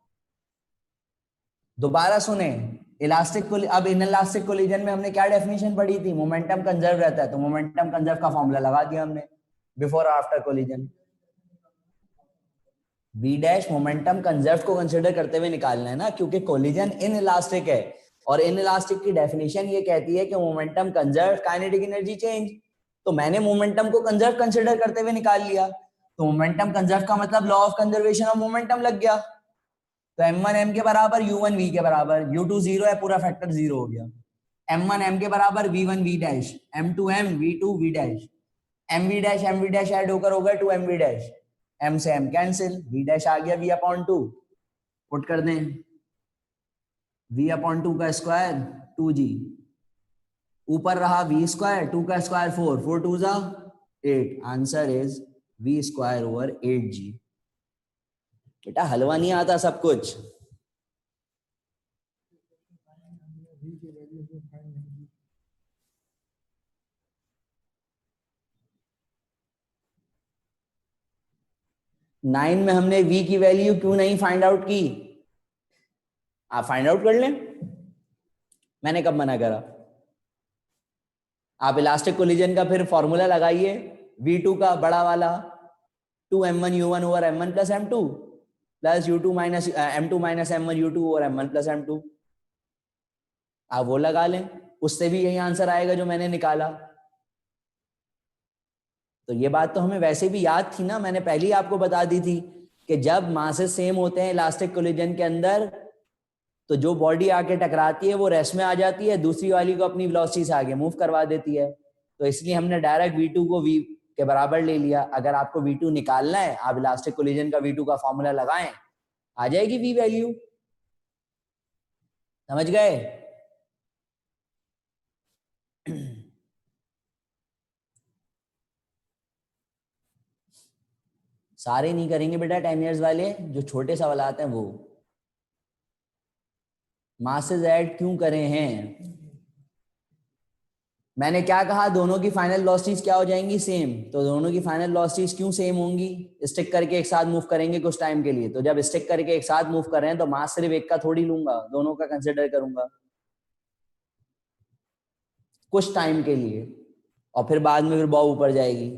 दोबारा सुने, इलास्टिक अब इन इलास्टिक कोलिजन में हमने क्या डेफिनेशन पढ़ी थी? मोमेंटम कंजर्व रहता है, तो मोमेंटम कंजर्व का फॉर्मूला लगा दिया हमने बिफोर और after collision. B dash momentum conserve को कंसिडर करते हुए निकालना है ना, क्योंकि कोलिजन इन इलास्टिक है और इन इलास्टिक की डेफिनेशन ये कहती है कि momentum conserve kinetic energy change. तो मैंने मोमेंटम को कंजर्व कंसिडर करते हुए निकाल लिया, तो मोमेंटम कंजर्व का मतलब law of conservation of momentum लग गया। तो m1 m के बराबर u1 v के बराबर, u2 0 है, पूरा फैक्टर 0 हो गया। m1 m के बराबर v1 v dash, m2 m v2 v dash, mv dash add होकर हो गया 2mv डैश, m से m कैंसिल, v डैश आ गया v/2। पुट कर दें, v/2 का स्क्वायर 2g, ऊपर रहा v स्क्वायर, 2 का स्क्वायर 4, 4 2 जा 8, answer is v square over 8g। बेटा हलवा नहीं आता सब कुछ। नाइन में हमने v की वैल्यू क्यों नहीं फाइंड आउट की? आप फाइंड आउट कर लें, मैंने कब मना करा? आप इलास्टिक कोलिजन का फिर फॉर्मूला लगाइए, v2 का बड़ा वाला 2m1 u1 over m1 plus m2 plus u2 minus m2 minus m1 u2 over m1 plus m2, आप वो लगा लें, उससे भी यही आंसर आएगा जो मैंने निकाला। तो ये बात तो हमें वैसे भी याद थी ना, मैंने पहले ही आपको बता दी थी कि जब मासेस सेम होते हैं इलास्टिक कोलिजन के अंदर, तो जो बॉडी आके टकराती है वो रेस्ट में आ जाती है, दूसरी वाली को अपनी वेलोसिटी से आगे मूव करवा देती है। तो इसलिए हमने डायरेक्ट v2 को v के बराबर ले लिया। अगर आपको v2 निकालना है, आप इलास्टिक कोलिजन का v2 का फॉर्मूला लगाएं, आ जाएगी v वैल्यू। समझ गए? सारे नहीं करेंगे बेटा 10 इयर्स वाले, जो छोटे सवाल आते हैं वो। मासेस ऐड क्यों करे हैं? मैंने क्या कहा, दोनों की फाइनल वेलोसिटीज क्या हो जाएंगी? सेम। तो दोनों की फाइनल वेलोसिटीज क्यों सेम होंगी? स्टिक करके एक साथ मूव करेंगे कुछ टाइम के लिए, तो जब स्टिक करके एक साथ मूव कर रहे हैं तो मास सिर्फ एक का थोड़ी लूंगा, दोनों का कंसिडर करूंगा कुछ टाइम के लिए, और फिर बाद में फिर बॉब ऊपर जाएगी।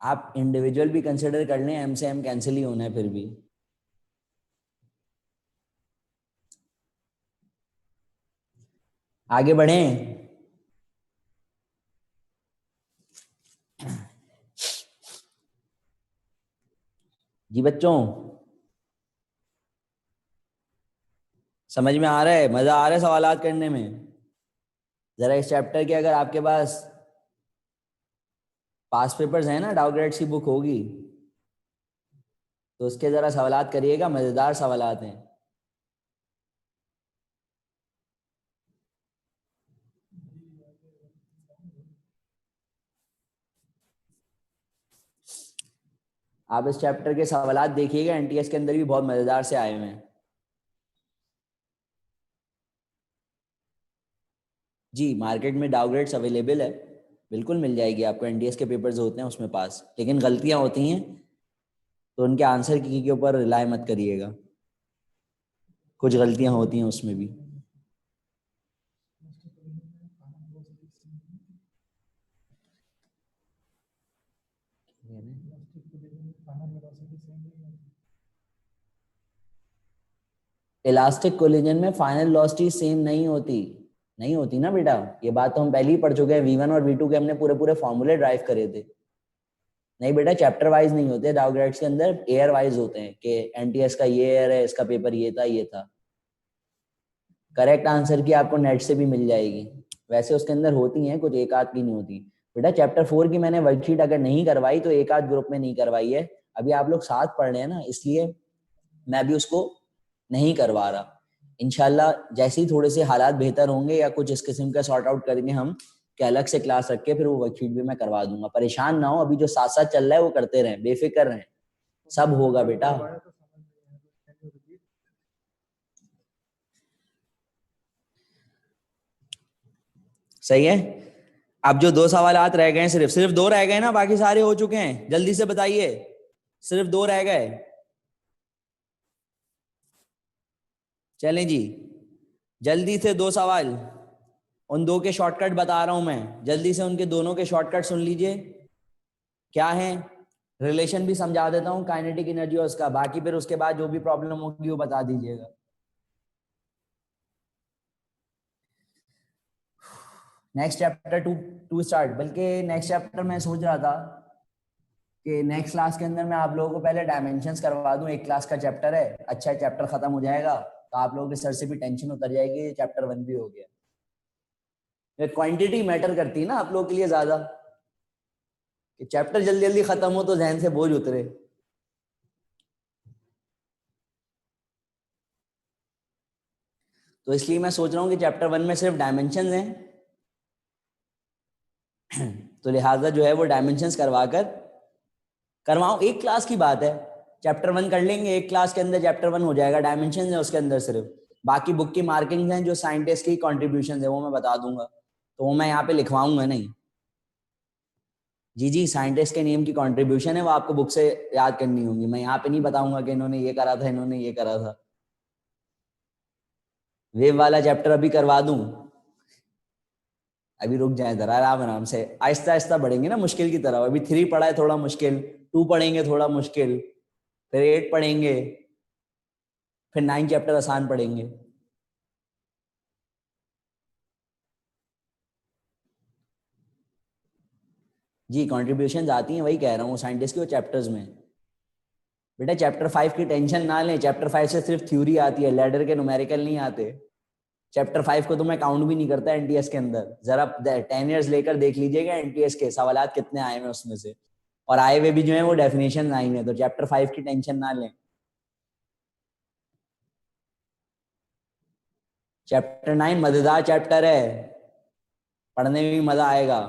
आप इंडिविजुअल भी कंसिडर कर लें, एम से एम कैंसिल ही होना है फिर भी। आगे बढ़ें। जी बच्चों, समझ में आ रहा है? मजा आ रहा है सवालात करने में? जरा इस चैप्टर के अगर आपके पास पास पेपर्स हैं ना, डाउटग्रेड्स की बुक होगी, तो उसके जरा सवालात करिएगा, मजेदार सवालात हैं। आप इस चैप्टर के सवालात देखिएगा, एनटीएस के अंदर भी बहुत मजेदार से आए हुए हैं। जी, मार्केट में डाउनग्रेड्स अवेलेबल है, बिल्कुल मिल जाएगी आपको। एनटीएस के पेपर्स होते हैं उसमें पास, लेकिन गलतियां होती हैं तो उनके आंसर की के ऊपर रिलाय मत करिएगा, कुछ गलतियां होती हैं उसमें भी। इलास्टिक कोलिजन में फाइनल वेलोसिटी सेम नहीं होती, नहीं होती ना बेटा, ये बात तो हम पहले ही पढ़ चुके हैं। V1 और V2 के हमने पूरे पूरे फॉर्मूले ड्राइव करे थे। नहीं बेटा, चैप्टर वाइज नहीं होते डाउग्रेड्स के अंदर, एयर वाइज होते हैं कि एनटीएस का ये एयर है, इसका पेपर ये था ये था। करेक्ट आंसर की आपको नेट से भी मिल जाएगी, वैसे उसके अंदर होती हैं कुछ, एक आध की नहीं होती। बेटा चैप्टर 4 की मैंने वर्कशीट अगर नहीं करवाई तो एक आध ग्रुप में नहीं करवाई है, अभी आप लोग साथ पढ़ रहे हैं ना, इसलिए मैं भी उसको नहीं करवा रहा। इंशाल्लाह जैसे ही थोड़े से हालात बेहतर होंगे या कुछ इस किस्म का सॉर्ट आउट करेंगे हम कि अलग से क्लास रख के फिर वो वर्कशीट भी मैं करवा दूंगा। परेशान ना हो, अभी जो साथ साथ चल रहा है वो करते रहें, बेफिक्र रहें, सब होगा बेटा। सही है। अब जो दो सवालात रह गए हैं, सिर्फ सिर्फ दो रह गए ना, बाकी सारे हो चुके हैं, जल्दी से बताइए। सिर्फ दो रह गए। चलें जी, जल्दी से दो सवाल, उन दो के शॉर्टकट बता रहा हूं मैं, जल्दी से उनके दोनों के शॉर्टकट सुन लीजिए। क्या है, रिलेशन भी समझा देता हूँ काइनेटिक एनर्जी और उसका, बाकी फिर उसके बाद जो भी प्रॉब्लम होगी वो बता दीजिएगा। Next chapter to to start, बल्कि नेक्स्ट चैप्टर मैं सोच रहा था कि नेक्स्ट क्लास के अंदर मैं आप लोगों को पहले डायमेंशंस करवा दूं। एक क्लास का चैप्टर है, अच्छा चैप्टर खत्म हो जाएगा तो आप लोगों के सर से भी टेंशन उतर जाएगी, चैप्टर 1 भी हो गया। क्वांटिटी मैटर करती है ना आप लोगों के लिए ज्यादा, कि चैप्टर जल्दी जल्दी खत्म हो तो जहन से बोझ उतरे। तो इसलिए मैं सोच रहा हूँ कि चैप्टर 1 में सिर्फ डायमेंशन हैं, तो लिहाजा जो है वो डायमेंशंस करवाऊं। एक क्लास की बात है, चैप्टर 1 कर लेंगे एक क्लास के अंदर, चैप्टर 1 हो जाएगा। डायमेंशंस है उसके अंदर सिर्फ, बाकी बुक की मार्किंग हैं जो साइंटिस्ट की कॉन्ट्रीब्यूशन है वो मैं बता दूंगा, तो वो मैं यहाँ पे लिखवाऊंगा नहीं। जी जी, साइंटिस्ट के नेम की कंट्रीब्यूशन है, वो आपको बुक से याद करनी होगी, मैं यहाँ पे नहीं बताऊंगा कि इन्होंने ये करा था इन्होंने ये करा था। वेव वाला चैप्टर अभी करवा दूं, अभी रुक जाए जरा, आराम आराम से आहिस्ता आहिस्ता बढ़ेंगे ना मुश्किल की तरफ। अभी 3 पढ़ा है थोड़ा मुश्किल, 2 पढ़ेंगे थोड़ा मुश्किल, फिर 8 पढ़ेंगे, फिर 9 चैप्टर आसान पढ़ेंगे। जी कंट्रीब्यूशन आती हैं, वही कह रहा हूँ साइंटिस्ट के वो चैप्टर्स में। बेटा चैप्टर 5 की टेंशन ना लें, चैप्टर 5 से सिर्फ थ्योरी आती है, लैडर के न्यूमेरिकल नहीं आते। चैप्टर 5 को तो मैं काउंट भी नहीं करता एनटीएस के अंदर, जरा 10 ईयर्स लेकर देख लीजिएगा एनटीएस के सवालात कितने आए हुए उसमें से, और आए हुए भी जो है वो डेफिनेशन आई हैं, तो चैप्टर 5 की टेंशन ना लें। चैप्टर 9 मजेदार चैप्टर है, पढ़ने में भी मजा आएगा।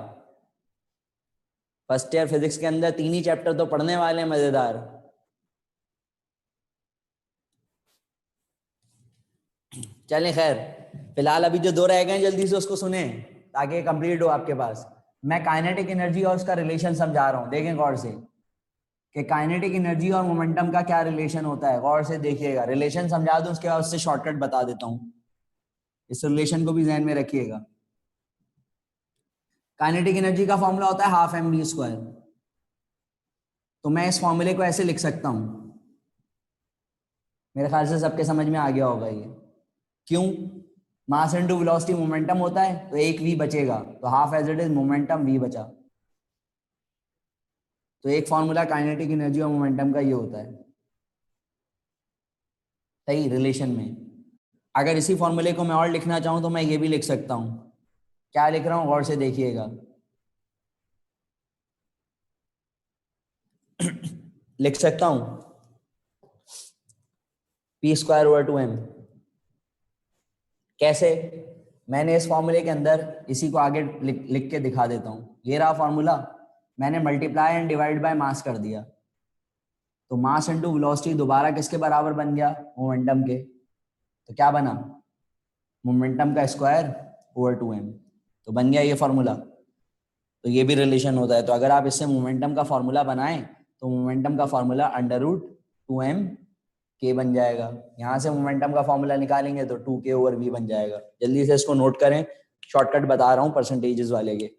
फर्स्ट ईयर फिजिक्स के अंदर 3 ही चैप्टर तो पढ़ने वाले हैं मजेदार। चलें खैर, फिलहाल अभी जो दो रह गए हैं जल्दी से उसको सुने ताकि कंप्लीट हो आपके पास। मैं काइनेटिक एनर्जी और उसका रिलेशन समझा रहा हूँ, देखें गौर से कि काइनेटिक एनर्जी और मोमेंटम का क्या रिलेशन होता है, गौर से देखिएगा। रिलेशन समझा दूं उसके बाद उससे शॉर्टकट बता देता हूँ, इस रिलेशन को भी ध्यान में रखिएगा। काइनेटिक एनर्जी का फॉर्मूला होता है हाफ एम डी स्क्वायर, तो मैं इस फॉर्मूले को ऐसे लिख सकता हूँ, मेरे ख्याल से सबके समझ में आ गया होगा ये। क्यों, मास इनटू वेलोसिटी मोमेंटम होता है तो एक वी बचेगा, तो half as it is momentum v बचा। तो एक फॉर्मूला काइनेटिक एनर्जी और मोमेंटम का ये होता है, सही रिलेशन में। अगर इसी फॉर्मूले को मैं और लिखना चाहूं तो मैं ये भी लिख सकता हूं, क्या लिख रहा हूं गौर से देखिएगा। लिख सकता हूं पी स्क्वायर ओवर 2m। कैसे, मैंने इस फॉर्मूले के अंदर इसी को आगे लिख के दिखा देता हूं। ये रहा फॉर्मूला, मैंने multiply and divide by mass कर दिया, तो मास इंटू वेलोसिटी दोबारा किसके बराबर बन गया, मोमेंटम के। तो क्या बना, मोमेंटम का स्क्वायर ओवर 2m। तो बन गया ये फॉर्मूला। तो ये भी रिलेशन होता है। तो अगर आप इससे मोमेंटम का फॉर्मूला बनाएं तो मोमेंटम का फॉर्मूला √2m k बन जाएगा। यहाँ से मोमेंटम का फॉर्मूला निकालेंगे तो 2k/v बन जाएगा। जल्दी से इसको नोट करें, शॉर्टकट बता रहा हूँ परसेंटेजेस वाले के।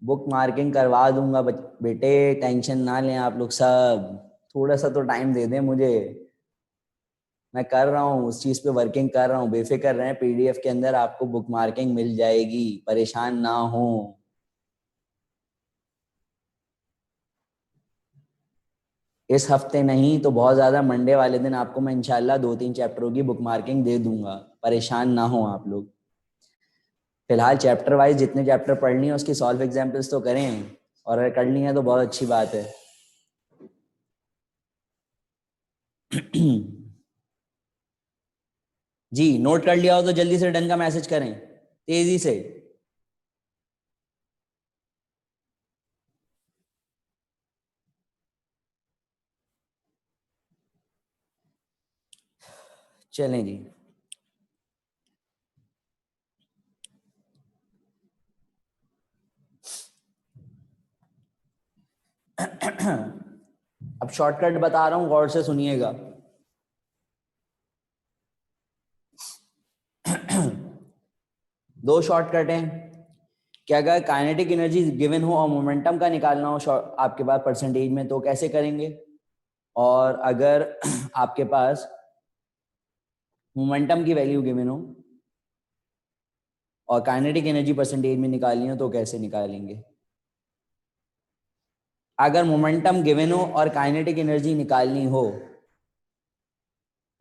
बुक मार्किंग करवा दूंगा बेटे, टेंशन ना लें आप लोग सब, थोड़ा सा तो टाइम दे दें मुझे। मैं कर रहा हूँ, उस चीज पे वर्किंग कर रहा हूँ, बेफिक्र रहें, पीडीएफ के अंदर आपको बुक मार्किंग मिल जाएगी, परेशान ना हो। इस हफ्ते नहीं तो बहुत ज्यादा मंडे वाले दिन आपको मैं इंशाल्लाह 2-3 चैप्टरों की बुक मार्किंग दे दूंगा, परेशान ना हो आप लोग। फिलहाल चैप्टर वाइज जितने चैप्टर पढ़नी है उसकी सॉल्व एग्जाम्पल्स तो करें, और अगर करनी है तो बहुत अच्छी बात है। जी नोट कर लिया हो तो जल्दी से डन का मैसेज करें, तेजी से। चलें जी। अब शॉर्टकट बता रहा हूं, गौर से सुनिएगा। दो शॉर्टकट हैं कि अगर काइनेटिक एनर्जी गिवन हो और मोमेंटम का निकालना हो आपके पास परसेंटेज में, तो कैसे करेंगे। और अगर आपके पास मोमेंटम की वैल्यू गिवन हो और काइनेटिक एनर्जी परसेंटेज में निकालनी हो तो कैसे निकालेंगे। अगर मोमेंटम गिवन हो और काइनेटिक एनर्जी निकालनी हो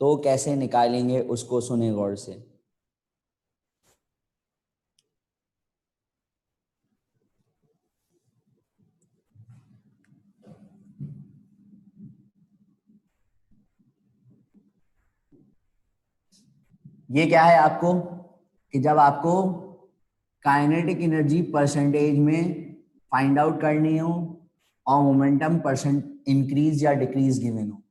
तो कैसे निकालेंगे, उसको सुने गौर से। ये क्या है आपको, कि जब आपको काइनेटिक एनर्जी परसेंटेज में फाइंड आउट करनी हो और मोमेंटम परसेंट इंक्रीज या डिक्रीज गिवन हो,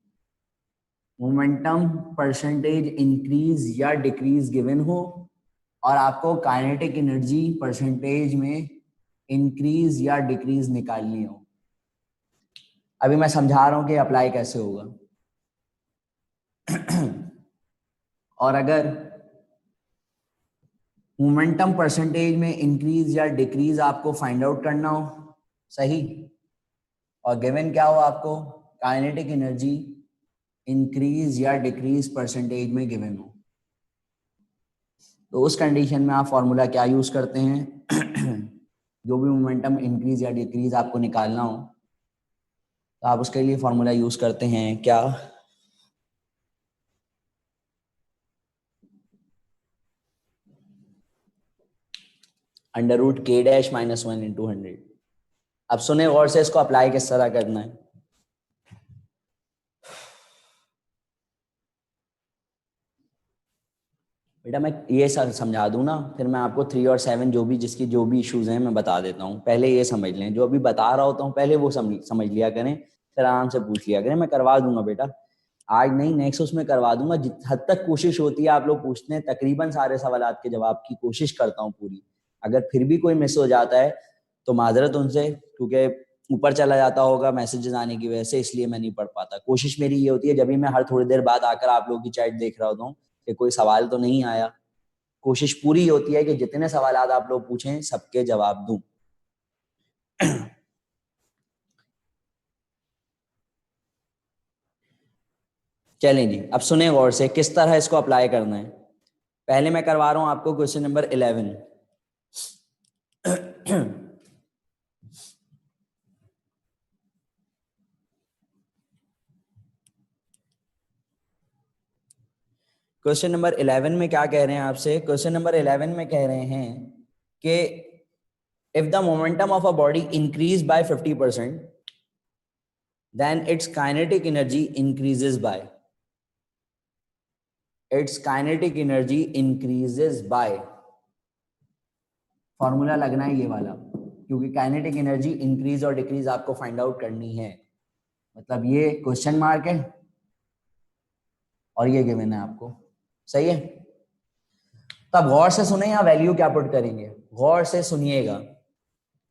मोमेंटम परसेंटेज इंक्रीज या डिक्रीज गिवन हो और आपको काइनेटिक एनर्जी परसेंटेज में इंक्रीज या डिक्रीज निकालनी हो। अभी मैं समझा रहा हूं कि अप्लाई कैसे होगा। और अगर मोमेंटम परसेंटेज में इंक्रीज या डिक्रीज आपको फाइंड आउट करना हो, सही, और गिवन क्या हो आपको, काइनेटिक एनर्जी इंक्रीज या डिक्रीज परसेंटेज में गिवन हो, तो उस कंडीशन में आप फॉर्मूला क्या यूज करते हैं। जो भी मोमेंटम इंक्रीज या डिक्रीज आपको निकालना हो तो आप उसके लिए फॉर्मूला यूज करते हैं क्या, √k-1/100। अब सुने गौर से, इसको अप्लाई किस तरह करना है। बेटा मैं ये समझा दूं ना, फिर मैं आपको 3 और 7 जो भी जिसकी जो भी इश्यूज हैं मैं बता देता हूँ। पहले ये समझ लें, जो अभी बता रहा होता हूँ पहले वो समझ लिया करें, फिर आराम से पूछ लिया करें। मैं करवा दूंगा बेटा, आज नहीं नेक्स्ट उसमें करवा दूंगा। जित हद तक कोशिश होती है, आप लोग पूछते हैं, तकरीबन सारे सवालात के जवाब की कोशिश करता हूँ पूरी। अगर फिर भी कोई मिस हो जाता है तो माजरत उनसे, क्योंकि ऊपर चला जाता होगा मैसेजेस आने की वजह से, इसलिए मैं नहीं पढ़ पाता। कोशिश मेरी ये होती है जब भी मैं हर थोड़ी देर बाद आकर आप लोगों की चैट देख रहा होता हूँ कि कोई सवाल तो नहीं आया, कोशिश पूरी होती है कि जितने सवाल आप लोग पूछें सबके जवाब दूं। चलें जी, अब सुने गौर से किस तरह इसको अप्लाई करना है। पहले मैं करवा रहा हूं आपको क्वेश्चन नंबर 11। क्वेश्चन नंबर 11 में क्या कह रहे हैं आपसे, क्वेश्चन नंबर 11 में कह रहे हैं कि if the momentum of a body increase by 50% then its kinetic energy increases by, its kinetic energy increases by, formula लगना है ये वाला, क्योंकि काइनेटिक एनर्जी इंक्रीज और डिक्रीज आपको फाइंड आउट करनी है। मतलब ये क्वेश्चन मार्क है और ये गिवन है आपको, सही है। तब गौर से सुने या वैल्यू क्या पुट करेंगे, गौर से सुनिएगा।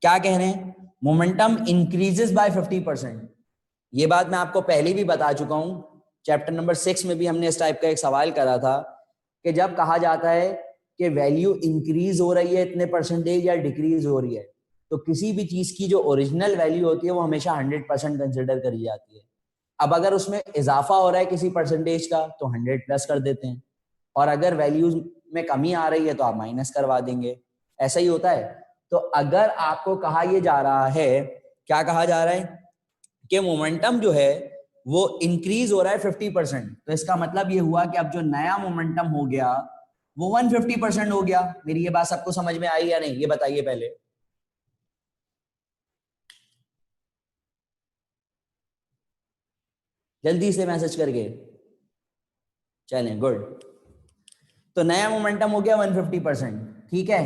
क्या कह रहे हैं, मोमेंटम इंक्रीजेस बाय 50%। ये बात मैं आपको पहले भी बता चुका हूं, चैप्टर नंबर 6 में भी हमने इस टाइप का एक सवाल करा था कि जब कहा जाता है कि वैल्यू इंक्रीज हो रही है इतने परसेंटेज या डिक्रीज हो रही है, तो किसी भी चीज की जो ओरिजिनल वैल्यू होती है वो हमेशा 100% कंसिडर करी जाती है। अब अगर उसमें इजाफा हो रहा है किसी परसेंटेज का तो 100 प्लस कर देते हैं, और अगर वैल्यूज में कमी आ रही है तो आप माइनस करवा देंगे, ऐसा ही होता है। तो अगर आपको कहा यह जा रहा है, क्या कहा जा रहा है कि मोमेंटम जो है वो इंक्रीज हो रहा है 50%, तो इसका मतलब ये हुआ कि अब जो नया मोमेंटम हो गया वो 150% हो गया। मेरी ये बात सबको समझ में आई या नहीं, ये बताइए पहले। जल्दी से मैसेज करके, चलें, गुड। तो नया मोमेंटम हो गया 150%, ठीक है।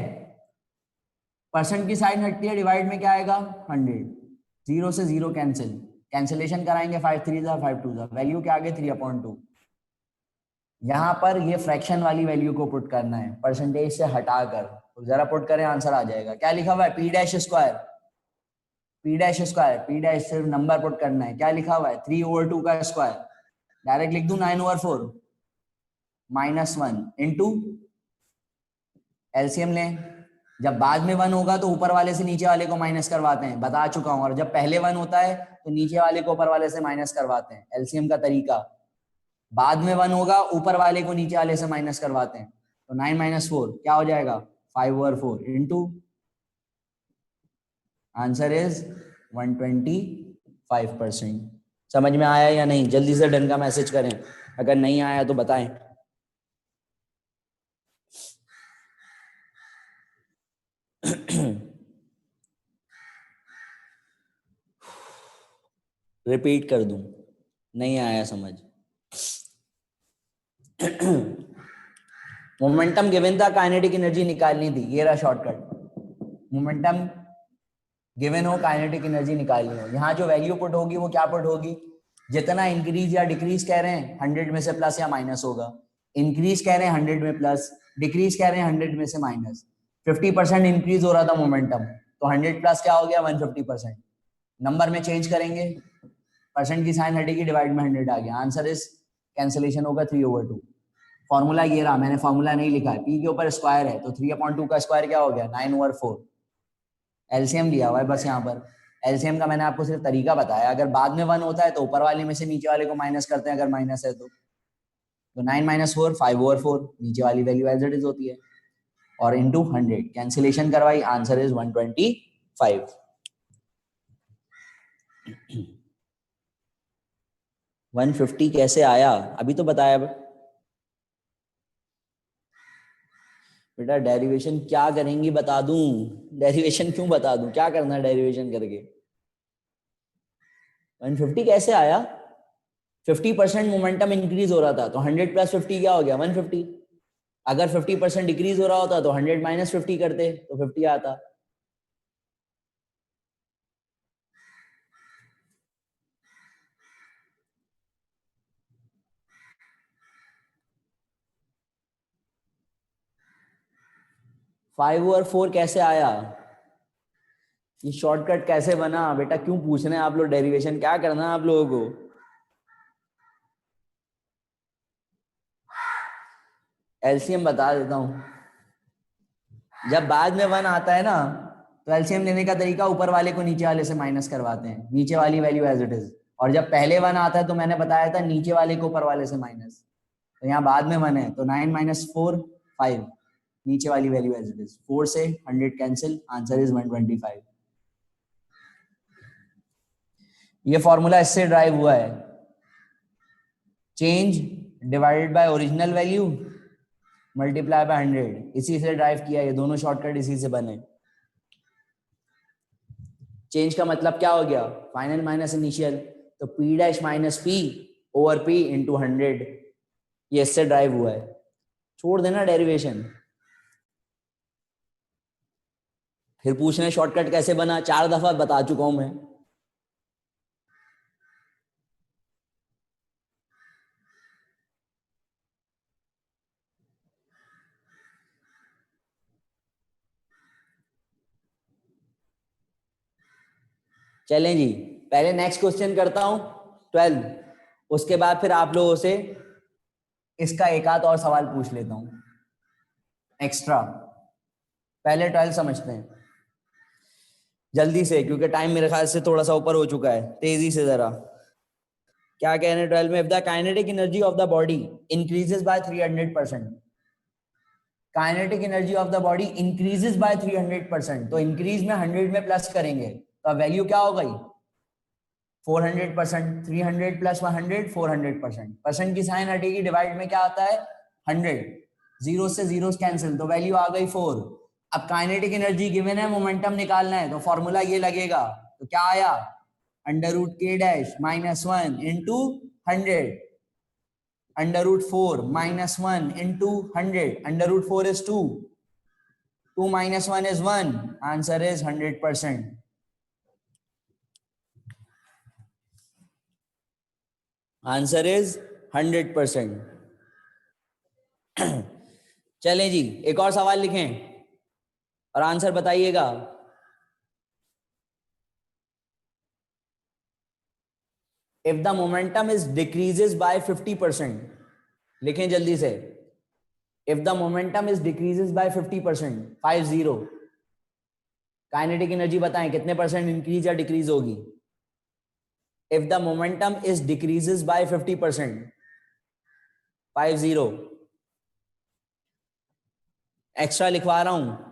परसेंट की साइन हटती है, डिवाइड में क्या आएगा 100, जीरो से जीरो कैंसिल, कैंसिलेशन कराएंगे 5 3 जा 5 2 जा, वैल्यू क्या आ गई 3/2। यहां पर ये फ्रैक्शन वाली वैल्यू को पुट करना है परसेंटेज से हटाकर, तो जरा पुट करें, आंसर आ जाएगा। क्या लिखा हुआ है, P dash square, P dash square, P dash सिर्फ नंबर पुट करना है। क्या लिखा हुआ है 3/2 का स्क्वायर, डायरेक्ट लिख दूं 9/4 -1 इंटू एलसीएम लें। जब बाद में 1 होगा तो ऊपर वाले से नीचे वाले को माइनस करवाते हैं, बता चुका हूं। और जब पहले 1 होता है तो नीचे वाले को ऊपर वाले से माइनस करवाते हैं, एलसीएम का तरीका। बाद में 1 होगा, ऊपर वाले को नीचे वाले से माइनस करवाते हैं, तो 9 - 4 क्या हो जाएगा 5/4 इंटू, आंसर इज 125%। समझ में आया या नहीं, जल्दी से डन का मैसेज करें, अगर नहीं आया तो बताएं। रिपीट कर दूं, नहीं आया समझ। मोमेंटम गिवन था, काइनेटिक एनर्जी निकालनी थी, ये रहा शॉर्टकट। मोमेंटम गिवन हो, काइनेटिक एनर्जी निकालनी हो, यहाँ जो वैल्यू पुट होगी वो क्या पुट होगी, जितना इंक्रीज या डिक्रीज कह रहे हैं 100 में से प्लस या माइनस होगा। इंक्रीज कह रहे हैं 100 में प्लस, डिक्रीज कह रहे हैं 100 में से माइनस। 50% इंक्रीज हो रहा था मोमेंटम, तो 100 प्लस क्या हो गया 150%। नंबर में चेंज करेंगे, परसेंट की साइन हटेगी, डिवाइड में 100 आ गया, आंसर इज कैंसिलेशन होगा 3/2। फॉर्मूला ये रहा, मैंने फॉर्मूला नहीं लिखा है, पी के ऊपर स्क्वायर है तो 3/2 का स्क्वायर क्या हो गया 9/4। एलसीएम लिया हुआ है बस, यहाँ पर एलसीएम का मैंने आपको सिर्फ तरीका बताया। अगर बाद में 1 होता है तो ऊपर वाले में से नीचे वाले को माइनस करते हैं, अगर माइनस है तो 9 - 4 5/4, नीचे वाली वैल्यू एज इट इज होती है, और इंटू 100, कैंसिलेशन करवाई, आंसर इज 125। 150 कैसे आया, अभी तो बताया। बेटा डेरिवेशन क्या करेंगी बता दूं, डेरिवेशन क्यों बता दूं, क्या करना है डेरिवेशन करके। 150 कैसे आया, 50% मोमेंटम इंक्रीज हो रहा था तो 100 प्लस 50 क्या हो गया 150। अगर 50% डिक्रीज हो रहा होता तो 100 माइनस 50 करते तो 50 आता। फाइव और 4 कैसे आया, ये शॉर्टकट कैसे बना, बेटा क्यों पूछ रहे हैं आप लोग डेरिवेशन, क्या करना है आप लोगों को। एलसीएम बता देता हूं, जब बाद में 1 आता है ना तो एलसीएम लेने का तरीका ऊपर वाले को नीचे वाले से माइनस करवाते हैं, नीचे वाली वैल्यू एज इट इज। और जब पहले 1 आता है तो मैंने बताया था नीचे वाले को ऊपर वाले से माइनस, तो यहाँ बाद में 1 है तो 9 - 4 5, नीचे वाली वैल्यू एज इट इज, 4 से 100 कैंसिल, आंसर इज 125। ये फॉर्मूला इससे ड्राइव हुआ है, change divided by original value multiply by 100, इसी से ड्राइव किया, ये दोनों शॉर्टकट इसी से बने। चेंज का मतलब क्या हो गया, फाइनल माइनस इनिशियल, तो P dash minus P over P into 100, ये इससे ड्राइव हुआ है। छोड़ देना डेरिवेशन। फिर पूछ रहे हैं शॉर्टकट कैसे बना, 4 दफा बता चुका हूं मैं। चलें जी, पहले नेक्स्ट क्वेश्चन करता हूं 12, उसके बाद फिर आप लोगों से इसका एक आध और सवाल पूछ लेता हूं एक्स्ट्रा। पहले 12 समझते हैं जल्दी से, क्योंकि टाइम मेरे ख्याल से थोड़ा सा ऊपर हो चुका है, तेजी से जरा। क्या कह रहे हैं 12 में? If the kinetic energy of the body increases by 300%, kinetic energy of the body increases by 300%, तो इंक्रीज में 100 में प्लस करेंगे तो वैल्यू क्या हो गई? 400%। 300 प्लस 100 400%। परसेंट की साइन हटेगी, डिवाइड में क्या आता है? 100। जीरो से जीरो कैंसिल, तो वैल्यू आ गई 4। अब काइनेटिक एनर्जी गिवन है, मोमेंटम निकालना है, तो फॉर्मूला ये लगेगा। तो क्या आया? Under root K dash minus 1 into 100, under root 4 minus 1 into 100, under root 4 is 2, 2 minus 1 is 1, answer is 100%। Answer is 100%। चलें जी, एक और सवाल लिखें और आंसर बताइएगा। If the momentum is decreases bye 50%, लिखें जल्दी से। If the momentum is decreases bye 50%, 50, kinetic energy बताएं कितने परसेंट इंक्रीज या डिक्रीज होगी? If the momentum is decreases bye 50%, 50, extra लिखवा रहा हूं।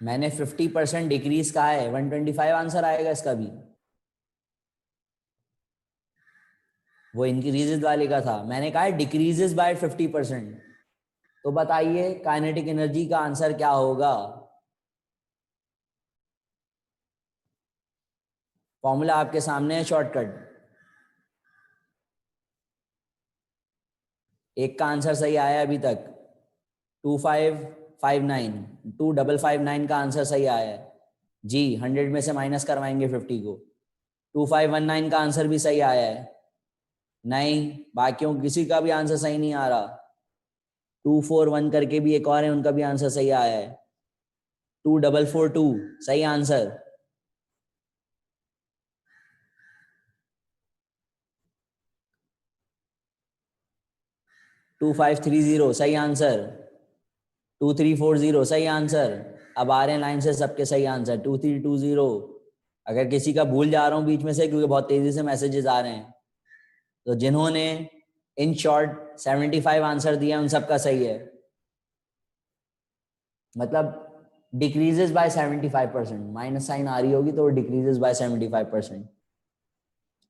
मैंने 50% डिक्रीज कहा है, 125 आंसर आएगा इसका भी। वो इंक्रीजेस वाले का था, मैंने कहा डिक्रीजेस बाय 50%। तो बताइए काइनेटिक एनर्जी का आंसर क्या होगा? फॉर्मूला आपके सामने है, शॉर्टकट। एक का आंसर सही आया अभी तक, 2559, 2559 का आंसर सही आया है जी। 100 में से माइनस करवाएंगे 50 को। 2519 का आंसर भी सही आया है। नहीं, बाकियों किसी का भी आंसर सही नहीं आ रहा। 241 करके भी एक और है, उनका भी आंसर सही आया है। 2442 सही आंसर। टू 530 सही आंसर। 2340 सही आंसर। अब आ रहे हैं लाइन से सबके सही आंसर। 2320, अगर किसी का भूल जा रहा हूँ बीच में से, क्योंकि बहुत तेजी से मैसेजेस आ रहे हैं, तो जिन्होंने इन शॉर्ट 75 आंसर दिया उन सबका सही है। मतलब डिक्रीजेस बाय 75%, माइनस साइन आ रही होगी तो decreases by 75%,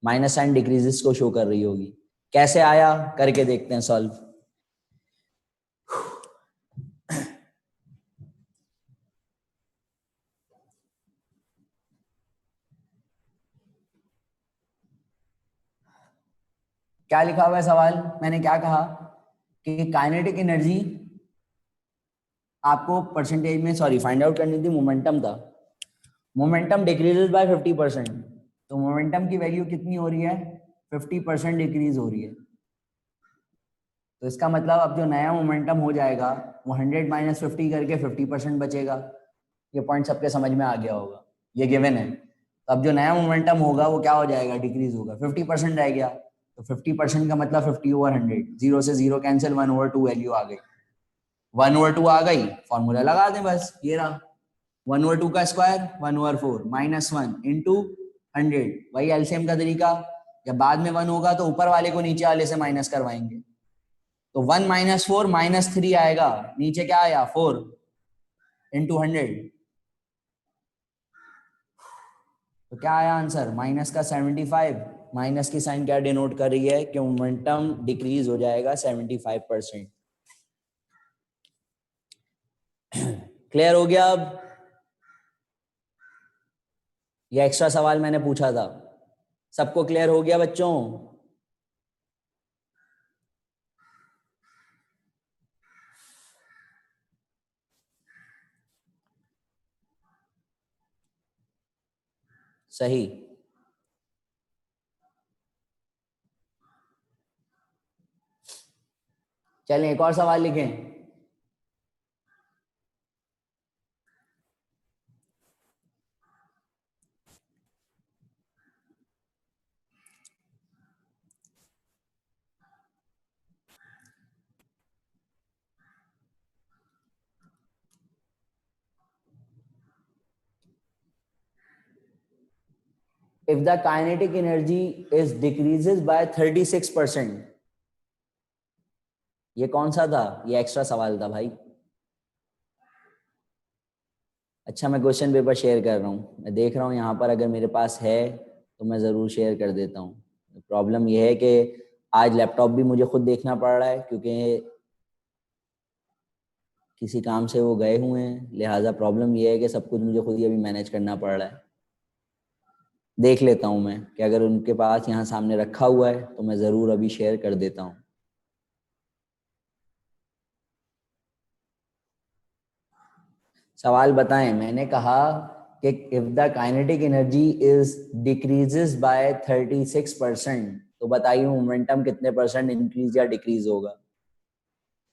minus sign decreases को शो कर रही होगी। कैसे आया करके देखते हैं सॉल्व। क्या लिखा हुआ है सवाल? मैंने क्या कहा कि काइनेटिक एनर्जी आपको परसेंटेज में, सॉरी, फाइंड आउट करनी थी, मोमेंटम था। मोमेंटम डिक्रीजेस बाय 50%, तो मोमेंटम की वैल्यू कितनी हो रही है? 50% डिक्रीज हो रही है। तो इसका मतलब अब जो नया मोमेंटम हो जाएगा वो 100 माइनस 50 करके 50% बचेगा। ये पॉइंट सबके समझ में आ गया होगा, ये गिवन है। तो अब जो नया मोमेंटम होगा वो क्या हो जाएगा? डिक्रीज होगा। 50% रह गया, तो 50% का मतलब 50/100, जीरो से जीरो कैंसिल, 1/2 वैल्यू आ गई। 1/2 आ गई, फॉर्मूला लगा दें बस, ये रहा। 1/2 का स्क्वायर 1/4 माइनस 1 इंटू 100, वही एलसीएम का तरीका। जब बाद में 1 होगा तो ऊपर वाले को नीचे वाले से माइनस करवाएंगे। तो 1 माइनस 4 माइनस 3 आएगा, नीचे क्या आया? 4 इंटू 100, तो क्या आया आंसर? माइनस का 75। माइनस की साइन क्या डिनोट कर रही है? कि मोमेंटम डिक्रीज हो जाएगा 75%। क्लियर हो गया? अब ये एक्स्ट्रा सवाल मैंने पूछा था, सबको क्लियर हो गया बच्चों? सही। चलें एक और सवाल लिखें। If the kinetic energy is decreases by 36%, ये कौन सा था? ये एक्स्ट्रा सवाल था भाई। अच्छा मैं क्वेश्चन पेपर शेयर कर रहा हूँ, मैं देख रहा हूँ यहाँ पर, अगर मेरे पास है तो मैं ज़रूर शेयर कर देता हूँ। प्रॉब्लम यह है कि आज लैपटॉप भी मुझे खुद देखना पड़ रहा है क्योंकि किसी काम से वो गए हुए हैं, लिहाजा प्रॉब्लम यह है कि सब कुछ मुझे खुद ही अभी मैनेज करना पड़ रहा है। देख लेता हूँ मैं कि अगर उनके पास यहाँ सामने रखा हुआ है तो मैं ज़रूर अभी शेयर कर देता हूँ। सवाल बताएं। मैंने कहा कि if the kinetic energy is decreases by 36%, तो बताइए मोमेंटम कितने परसेंट इंक्रीज या डिक्रीज होगा?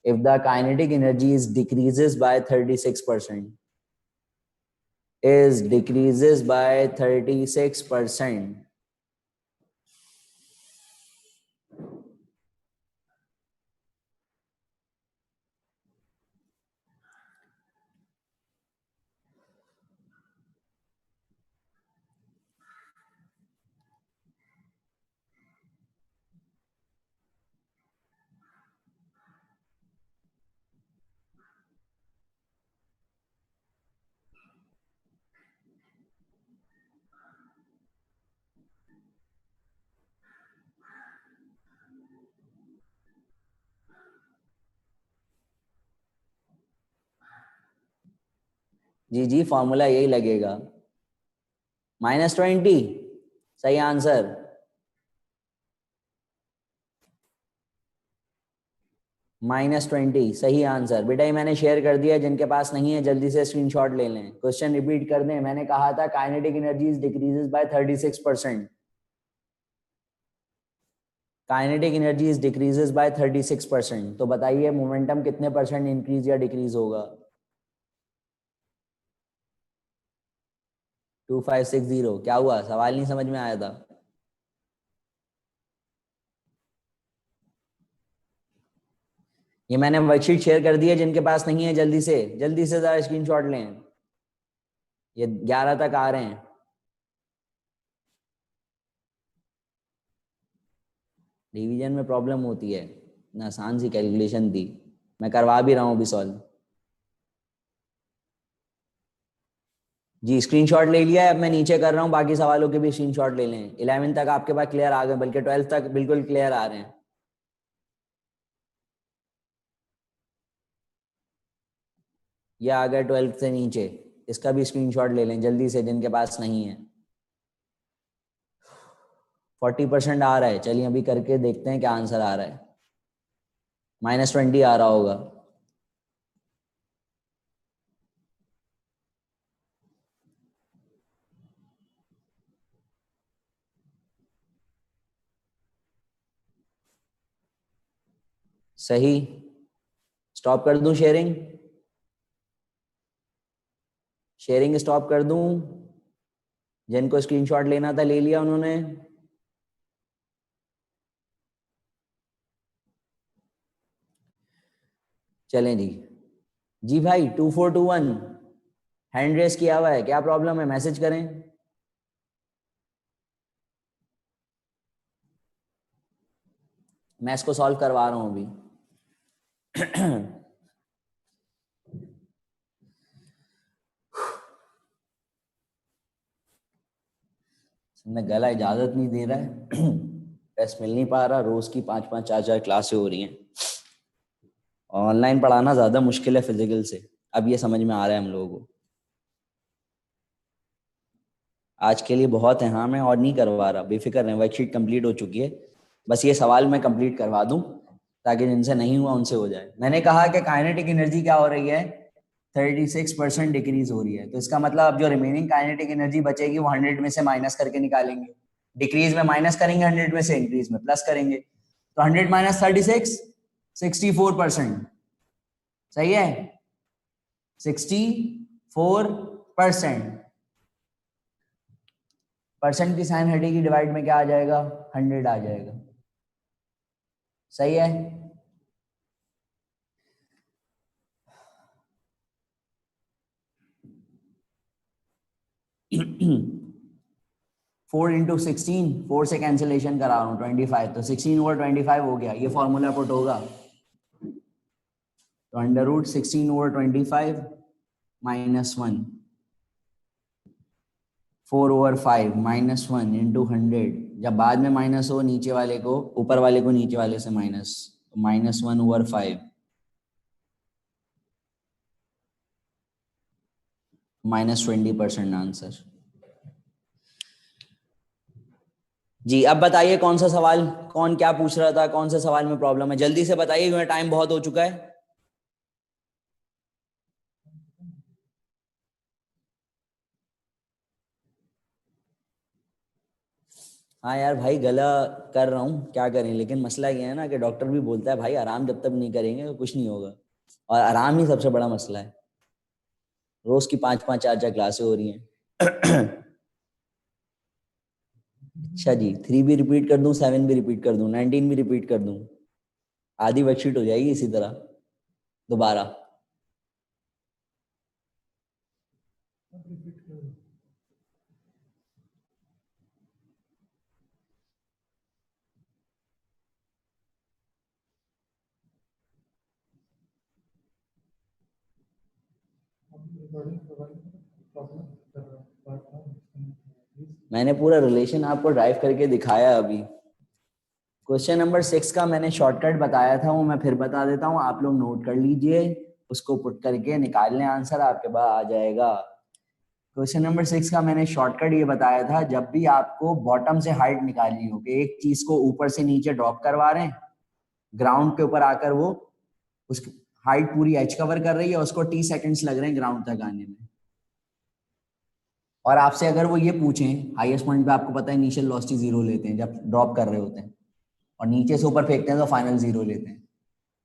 If the kinetic energy is decreases by 36%, is decreases by 36%, जी जी फॉर्मूला यही लगेगा, -20। सही आंसर। -20 सही आंसर। बेटा ये मैंने शेयर कर दिया, जिनके पास नहीं है जल्दी से स्क्रीनशॉट ले लें। क्वेश्चन रिपीट कर दें। मैंने कहा था kinetic energy decreases by 36%। Kinetic energy decreases by 36%, तो बताइए मोमेंटम कितने परसेंट इंक्रीज या डिक्रीज होगा? 2560। क्या हुआ, सवाल नहीं समझ में आया था? ये मैंने वर्कशीट शेयर कर दी है, जिनके पास नहीं है जल्दी से जरा स्क्रीनशॉट लें। ये 11 तक आ रहे हैं। डिवीजन में प्रॉब्लम होती है ना, आसान सी कैलकुलेशन थी, मैं करवा भी रहा हूँ अभी सॉल्व। जी स्क्रीनशॉट ले लिया है, अब मैं नीचे कर रहा हूँ, बाकी सवालों के भी स्क्रीनशॉट ले लें। 11 तक आपके पास क्लियर आ गए, बल्कि 12 तक बिल्कुल क्लियर आ रहे हैं। ये आ गए 12 से नीचे, इसका भी स्क्रीनशॉट ले लें जल्दी से, जिनके पास नहीं है। 40% आ रहा है, चलिए अभी करके देखते हैं क्या आंसर आ रहा है। -20 आ रहा होगा। सही। स्टॉप कर दूं शेयरिंग? शेयरिंग स्टॉप कर दूं? जिनको स्क्रीनशॉट लेना था ले लिया उन्होंने? चलें जी। जी भाई 2421 हैंड रेस किया हुआ है, क्या प्रॉब्लम है? मैसेज करें। मैं इसको सॉल्व करवा रहा हूं अभी। मैं गला इजाजत नहीं दे रहा है। टेस्ट मिल नहीं पा रहा, रोज की 5-5 4-4 क्लासें हो रही हैं। ऑनलाइन पढ़ाना ज्यादा मुश्किल है फिजिकल से, अब ये समझ में आ रहा है हम लोगों को। आज के लिए बहुत है, हाँ मैं और नहीं करवा रहा, बेफिक्र रहें, वर्कशीट कंप्लीट हो चुकी है। बस ये सवाल मैं कंप्लीट करवा दूं ताकि जिनसे नहीं हुआ उनसे हो जाए। मैंने कहा कि काइनेटिक एनर्जी क्या हो रही है? 36% डिक्रीज हो रही है। तो इसका मतलब अब जो रिमेनिंग काइनेटिक एनर्जी बचेगी वो 100 में से माइनस करके निकालेंगे। डिक्रीज में माइनस करेंगे, 100 में से इंक्रीज में प्लस करेंगे। तो 100 माइनस 36, 64%। सही है, 64%। परसेंट की साइन हटेगी, डिवाइड में क्या आ जाएगा, 100 आ जाएगा। सही है। 4 इंटू 16, 4 से कैंसिलेशन करा रहा हूँ, 25, तो 16/25 हो गया। ये फॉर्मूला पुट होगा, तो अंडर रूट 16/25 -1, 4/5 -1 इंटू 100। जब बाद में माइनस हो, नीचे वाले को ऊपर वाले को नीचे वाले से माइनस, -1/5 -20% आंसर। जी अब बताइए कौन सा सवाल, कौन क्या पूछ रहा था, कौन सा सवाल में प्रॉब्लम है, जल्दी से बताइए क्योंकि टाइम बहुत हो चुका है। हाँ यार भाई, गला कर रहा हूँ, क्या करें, लेकिन मसला ये है ना कि डॉक्टर भी बोलता है भाई आराम जब तक नहीं करेंगे तो कुछ नहीं होगा, और आराम ही सबसे बड़ा मसला है। रोज की 5-5 4-4 क्लासें हो रही हैं। अच्छा जी, 3 भी रिपीट कर दूं, 7 भी रिपीट कर दूं, 19 भी रिपीट कर दूं, आधी वर्कशीट हो जाएगी इसी तरह दोबारा। मैंने पूरा रिलेशन आपको ड्राइव करके दिखाया अभी। क्वेश्चन नंबर 6 का मैंने शॉर्टकट बताया था, वो मैं फिर बता देता हूँ, आप लोग नोट कर लीजिए, उसको पुट करके निकाल लें, आंसर आपके पास आ जाएगा। क्वेश्चन नंबर 6 का मैंने शॉर्टकट ये बताया था, जब भी आपको बॉटम से हाइट निकालनी हो कि एक चीज को ऊपर से नीचे ड्रॉप करवा रहे हैं, ग्राउंड के ऊपर आकर वो उसकी हाइट पूरी एच कवर कर रही है, उसको टी सेकंड्स लग रहे हैं ग्राउंड तक आने में, और आपसे अगर वो ये पूछें, हाईएस्ट पॉइंट पे आपको पता है इनिशियल वेलोसिटी 0 लेते हैं जब ड्रॉप कर रहे होते हैं, और नीचे से ऊपर फेंकते हैं तो फाइनल 0 लेते हैं।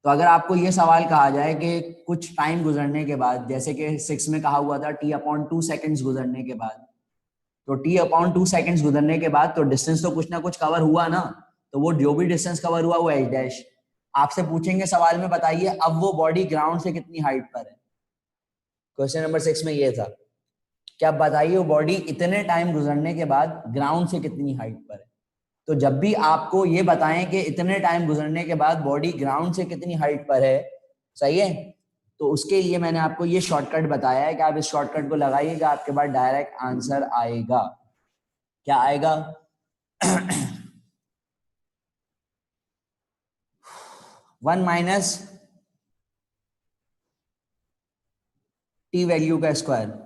तो अगर आपको ये सवाल कहा जाए कि कुछ टाइम गुजरने के बाद, जैसे कि 6 में कहा हुआ था t/2 सेकंड्स गुजरने के बाद, तो t/2 सेकंड्स गुजरने के बाद तो डिस्टेंस तो कुछ ना कुछ कवर हुआ ना, तो वो जो भी डिस्टेंस कवर हुआ वो एच डैश। आपसे पूछेंगे सवाल में, बताइए अब वो बॉडी ग्राउंड से कितनी हाइट पर है। क्वेश्चन नंबर 6 में ये था कि आप बताइए वो बॉडी इतने टाइम गुजरने के बाद ग्राउंड से कितनी हाइट पर है। तो जब भी आपको ये बताएं कि इतने टाइम गुजरने के बाद बॉडी ग्राउंड से कितनी हाइट पर है, सही है, तो उसके लिए मैंने आपको ये शॉर्टकट बताया है कि आप इस शॉर्टकट को लगाइएगा, आपके पास डायरेक्ट आंसर आएगा। क्या आएगा? 1 माइनस टी वैल्यू का स्क्वायर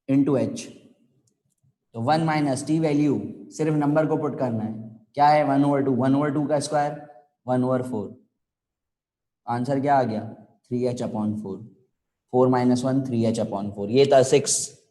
इंटू एच। तो 1 माइनस टी वैल्यू, सिर्फ नंबर को पुट करना है, क्या है 1/2, 1/2 का स्क्वायर 1/4। आंसर क्या आ गया 3h/4, 4 - 1 3h/4। ये था 6।